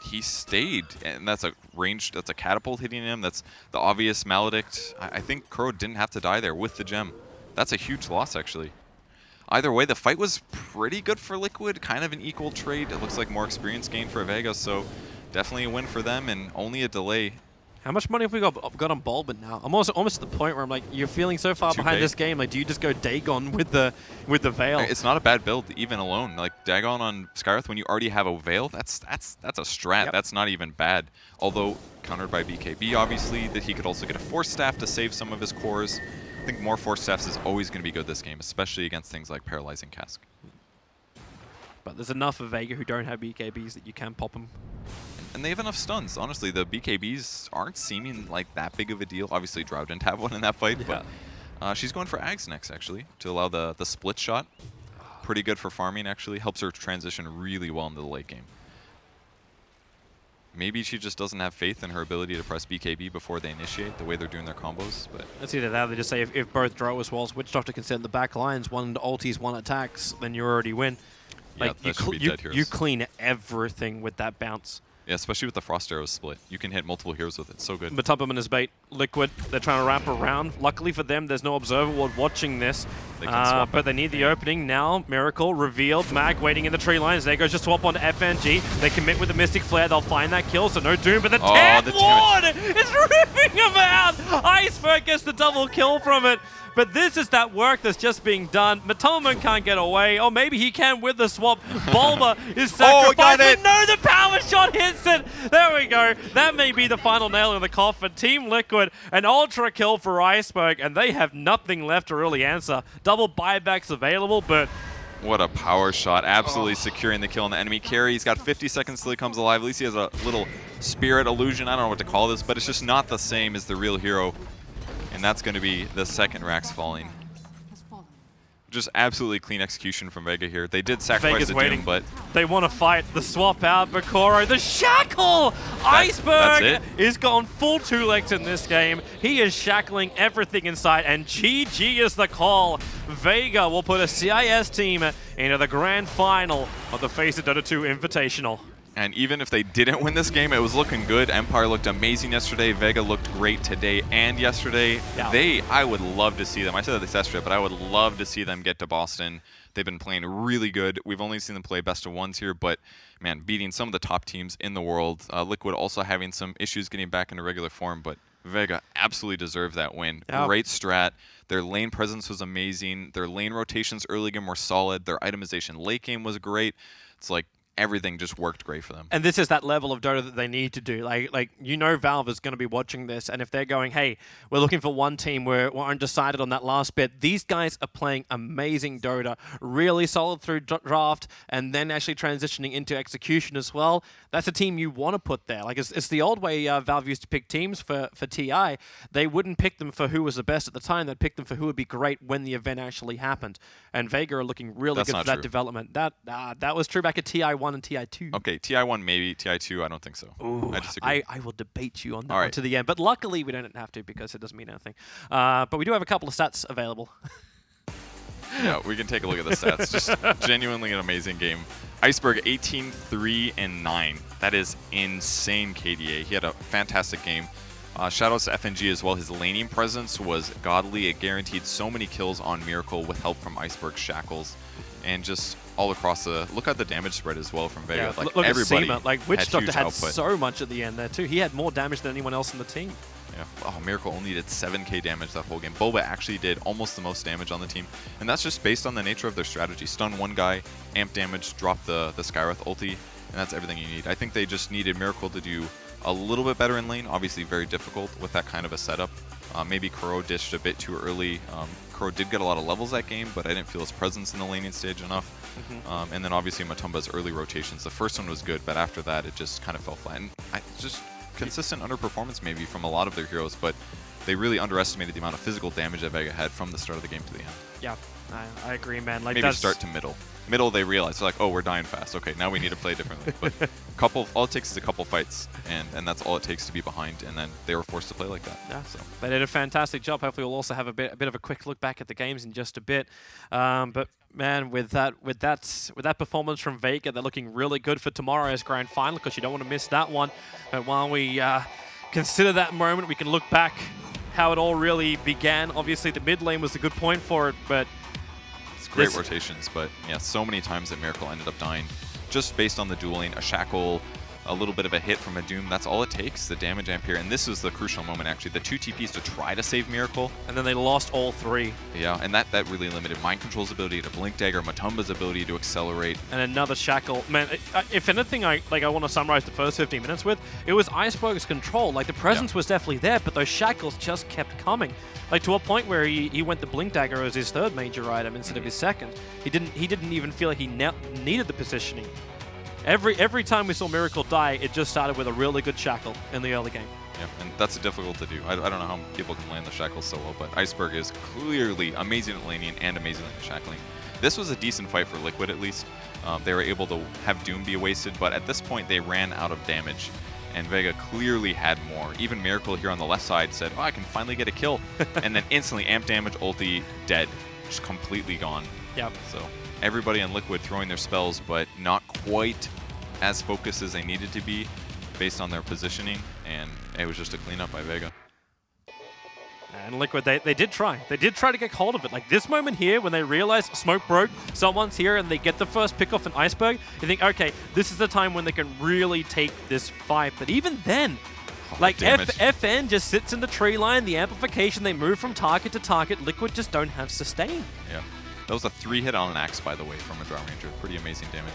he stayed, and that's a range, that's a catapult hitting him, that's the obvious maledict. I think Kuro didn't have to die there with the gem. That's a huge loss, actually. Either way, the fight was pretty good for Liquid, kind of an equal trade. It looks like more experience gained for Vega, so definitely a win for them, and only a delay. How much money have we got on Bulba now? I'm almost at the point where I'm like, you're feeling so far behind this game. Like, do you just go Dagon with the Veil? It's not a bad build, even alone. Like Dagon on Skywrath, when you already have a Veil, that's a strat. Yep. That's not even bad. Although countered by BKB, obviously, that he could also get a Force Staff to save some of his cores. I think more Force Staffs is always going to be good this game, especially against things like Paralyzing Cask. But there's enough of Vega who don't have BKBs that you can pop them. And they have enough stuns. Honestly, the BKBs aren't seeming like that big of a deal. Obviously, Drow didn't have one in that fight, but she's going for Ags next, actually, to allow the split shot. Pretty good for farming, actually. Helps her transition really well into the late game. Maybe she just doesn't have faith in her ability to press BKB before they initiate, the way they're doing their combos. But it's either that or they just say if both Drow as well as Witch Doctor can sit in the back lines, one ultis, one attacks, then you already win. Like, yeah, you clean everything with that bounce. Yeah, especially with the Frost Arrows split. You can hit multiple heroes with it. So good. But TobiWan is bait. Liquid, they're trying to wrap around. Luckily for them, there's no observer ward watching this. They can swap but they need the opening now. Miracle revealed. Mag waiting in the tree lines. There goes just swap on FNG. They commit with the Mystic Flare. They'll find that kill, so no Doom. But the Tap Ward is ripping him out. Iceberg gets the double kill from it. But this is that work that's just being done. TobiWan can't get away. Or maybe he can with the swap. Bulba is sacrificed. But no, the power shot hits it. There we go. That may be the final nail in the coffin. Team Liquid, an ultra kill for Iceberg, and they have nothing left to really answer. Double buybacks available, but... What a power shot. Absolutely securing the kill on the enemy carry. He's got 50 seconds till he comes alive. At least he has a little spirit illusion. I don't know what to call this, but it's just not the same as the real hero. And that's going to be the second Rax falling. Just absolutely clean execution from Vega here. They did sacrifice the Doom, but... They want to fight the swap out, Bakoro. The shackle! Iceberg is gone full 2-legs in this game. He is shackling everything inside, and GG is the call. Vega will put a CIS team into the grand final of the FACEIT Dota2 Invitational. And even if they didn't win this game, it was looking good. Empire looked amazing yesterday. Vega looked great today and yesterday. Yeah. I would love to see them. I said this yesterday, but I would love to see them get to Boston. They've been playing really good. We've only seen them play best of ones here, but man, beating some of the top teams in the world. Liquid also having some issues getting back into regular form, but Vega absolutely deserved that win. Yeah. Great strat. Their lane presence was amazing. Their lane rotations early game were solid. Their itemization late game was great. It's like everything just worked great for them. And this is that level of Dota that they need to do. Like you know Valve is going to be watching this, and if they're going, hey, we're looking for one team, we're undecided on that last bit, these guys are playing amazing Dota, really solid through draft, and then actually transitioning into execution as well. That's a team you want to put there. Like it's the old way Valve used to pick teams for TI. They wouldn't pick them for who was the best at the time. They'd pick them for who would be great when the event actually happened. And Vega are looking really good for that development. That was true back at TI1 and TI2. Okay, TI1 maybe, TI2 I don't think so. Ooh, I disagree. I will debate you on that one to the end, but luckily we don't have to because it doesn't mean anything. But we do have a couple of stats available. Yeah, we can take a look at the stats. Just genuinely an amazing game. Iceberg 18-3-9. That is insane KDA. He had a fantastic game. Shoutouts to FNG as well. His laning presence was godly. It guaranteed so many kills on Miracle with help from Iceberg's shackles. And just all across the... Look at the damage spread as well from Vega. Yeah, like look everybody at Seema. Like Witch Doctor had output. so much at the end there too. He had more damage than anyone else in the team. Yeah. Oh, Miracle only did 7k damage that whole game. Boba actually did almost the most damage on the team. And that's just based on the nature of their strategy. Stun one guy, amp damage, drop the Skywrath ulti, and that's everything you need. I think they just needed Miracle to do a little bit better in lane. Obviously very difficult with that kind of a setup. Maybe Kuro dished a bit too early. Kuro did get a lot of levels that game, but I didn't feel his presence in the laning stage enough. And then obviously Matumba's early rotations. The first one was good, but after that it just kind of fell flat. And just consistent underperformance maybe from a lot of their heroes, but they really underestimated the amount of physical damage that Vega had from the start of the game to the end. Yeah, I agree, man. Like maybe start to middle. Middle, they realize, they're like, oh, we're dying fast. Okay, now we need to play differently. But all it takes is a couple fights, and that's all it takes to be behind, and then they were forced to play like that. Yeah, so they did a fantastic job. Hopefully we'll also have a bit of a quick look back at the games in just a bit. But man, with that performance from Vega, they're looking really good for tomorrow's grand final because you don't want to miss that one. And while we consider that moment, we can look back how it all really began. Obviously, the mid lane was a good point for it, but great rotations, but yeah, so many times that Miracle ended up dying just based on the dueling, a shackle, a little bit of a hit from a Doom. That's all it takes, the damage amp here. And this was the crucial moment, actually. The 2 TPs to try to save Miracle. And then they lost all 3. Yeah, and that really limited Mind Control's ability to Blink Dagger, Matumba's ability to accelerate. And another shackle. Man, if anything, I want to summarize the first 15 minutes with, it was Iceberg's control. Like, the presence was definitely there, but those shackles just kept coming. Like, to a point where he went the Blink Dagger as his 3rd major item instead of his 2nd. He didn't even feel like he needed the positioning. Every time we saw Miracle die, it just started with a really good shackle in the early game. Yeah, and that's difficult to do. I don't know how people can land the shackles so well, but Iceberg is clearly amazing at laning and amazing at shackling. This was a decent fight for Liquid, at least. They were able to have Doom be wasted, but at this point they ran out of damage, and Vega clearly had more. Even Miracle here on the left side said, oh, I can finally get a kill, and then instantly amp damage, ulti, dead, just completely gone. Yep. So everybody on Liquid throwing their spells, but not quite as focused as they needed to be. based on their positioning, and it was just a cleanup by Vega. And Liquid, they did try. They did try to get hold of it. Like this moment here, when they realize smoke broke, someone's here, and they get the first pick off an iceberg, you think, okay, this is the time when they can really take this fight. But even then, like FN just sits in the tree line, the amplification, they move from target to target. Liquid just don't have sustain. Yeah. That was a 3-hit on an axe, by the way, from a Drow Ranger. Pretty amazing damage.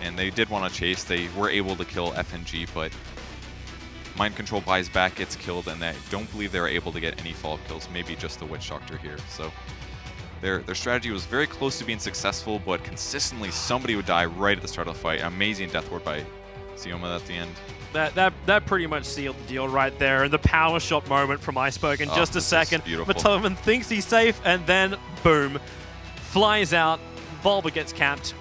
And they did want to chase. They were able to kill FNG, but Mind Control buys back, gets killed, and I don't believe they were able to get any follow-up kills, maybe just the Witch Doctor here. So their strategy was very close to being successful, but consistently somebody would die right at the start of the fight. Amazing death ward by Sioma at the end. That pretty much sealed the deal right there. And the power shot moment from Iceberg in just a second. Matoman thinks he's safe, and then boom, flies out. Volba gets capped.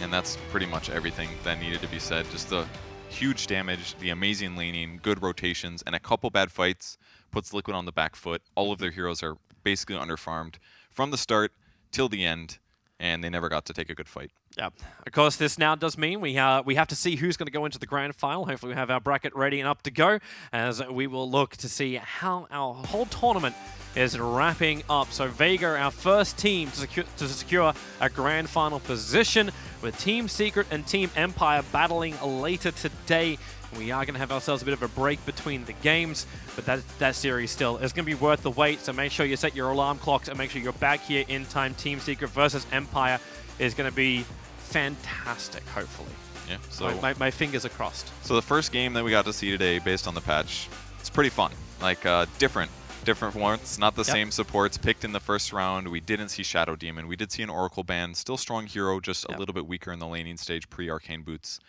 And that's pretty much everything that needed to be said. Just the huge damage, the amazing laning, good rotations, and a couple bad fights puts Liquid on the back foot. All of their heroes are basically underfarmed from the start till the end, and they never got to take a good fight. Yeah. Of course, this now does mean we have to see who's going to go into the grand final. Hopefully we have our bracket ready and up to go, as we will look to see how our whole tournament is wrapping up. So Vega, our first team to secure a grand final position, with Team Secret and Team Empire battling later today. We are going to have ourselves a bit of a break between the games, but that series still is going to be worth the wait. So make sure you set your alarm clocks and make sure you're back here in time. Team Secret versus Empire is going to be fantastic, hopefully. Yeah. So my fingers are crossed. So the first game that we got to see today, based on the patch, it's pretty fun. Like different ones, not the same supports picked in the first round. We didn't see Shadow Demon. We did see an Oracle band, still strong hero, just a little bit weaker in the laning stage pre-Arcane Boots.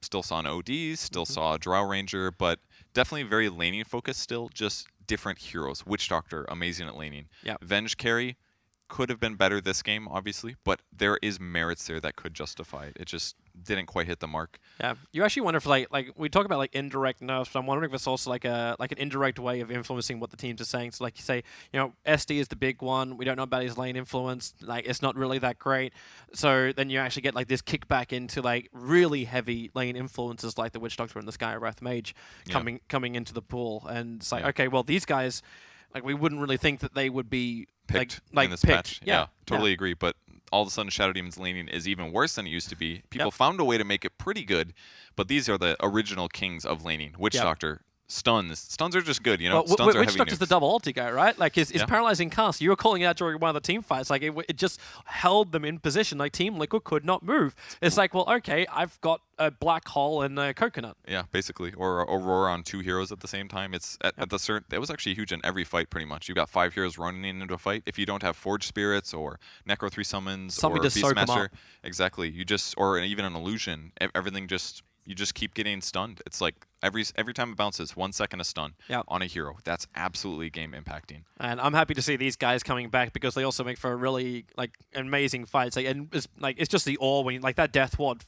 Still saw an OD, still saw a Drow Ranger, but definitely very laning focused still, just different heroes. Witch Doctor, amazing at laning. Venge carry could have been better this game, obviously, but there is merits there that could justify it. It just didn't quite hit the mark. Yeah, you actually wonder if like we talk about like indirect nerfs, but I'm wondering if it's also like an indirect way of influencing what the teams are saying. So like you say, you know, SD is the big one. We don't know about his lane influence. Like it's not really that great. So then you actually get like this kickback into like really heavy lane influences like the Witch Doctor and the Skywrath Mage coming into the pool, and it's like okay, well these guys, like we wouldn't really think that they would be picked like in this picked. patch. Yeah, totally agree. But all of a sudden, Shadow Demon's laning is even worse than it used to be. People found a way to make it pretty good, but these are the original kings of laning. Witch Doctor, stuns. Stuns are just good, you know? Well, stuns are Witch heavy Doctor's the nukes. double ulti guy, right? Like his paralyzing cast. You were calling it out during one of the team fights. Like it just held them in position. Like Team Liquid could not move. It's like, well, okay, I've got a black hole and a coconut. Yeah, basically, or Aurora on 2 heroes at the same time. It's at the certain. It was actually huge in every fight, pretty much. You got 5 heroes running into a fight. If you don't have Forge Spirits or Necro 3 summons Somebody or just soak 'em Beastmaster, up. exactly. You just or even an illusion. Everything just you just keep getting stunned. It's like every time it bounces, 1 second of stun on a hero. That's absolutely game impacting. And I'm happy to see these guys coming back because they also make for a really like amazing fights. Like, and it's just the awe when like that death ward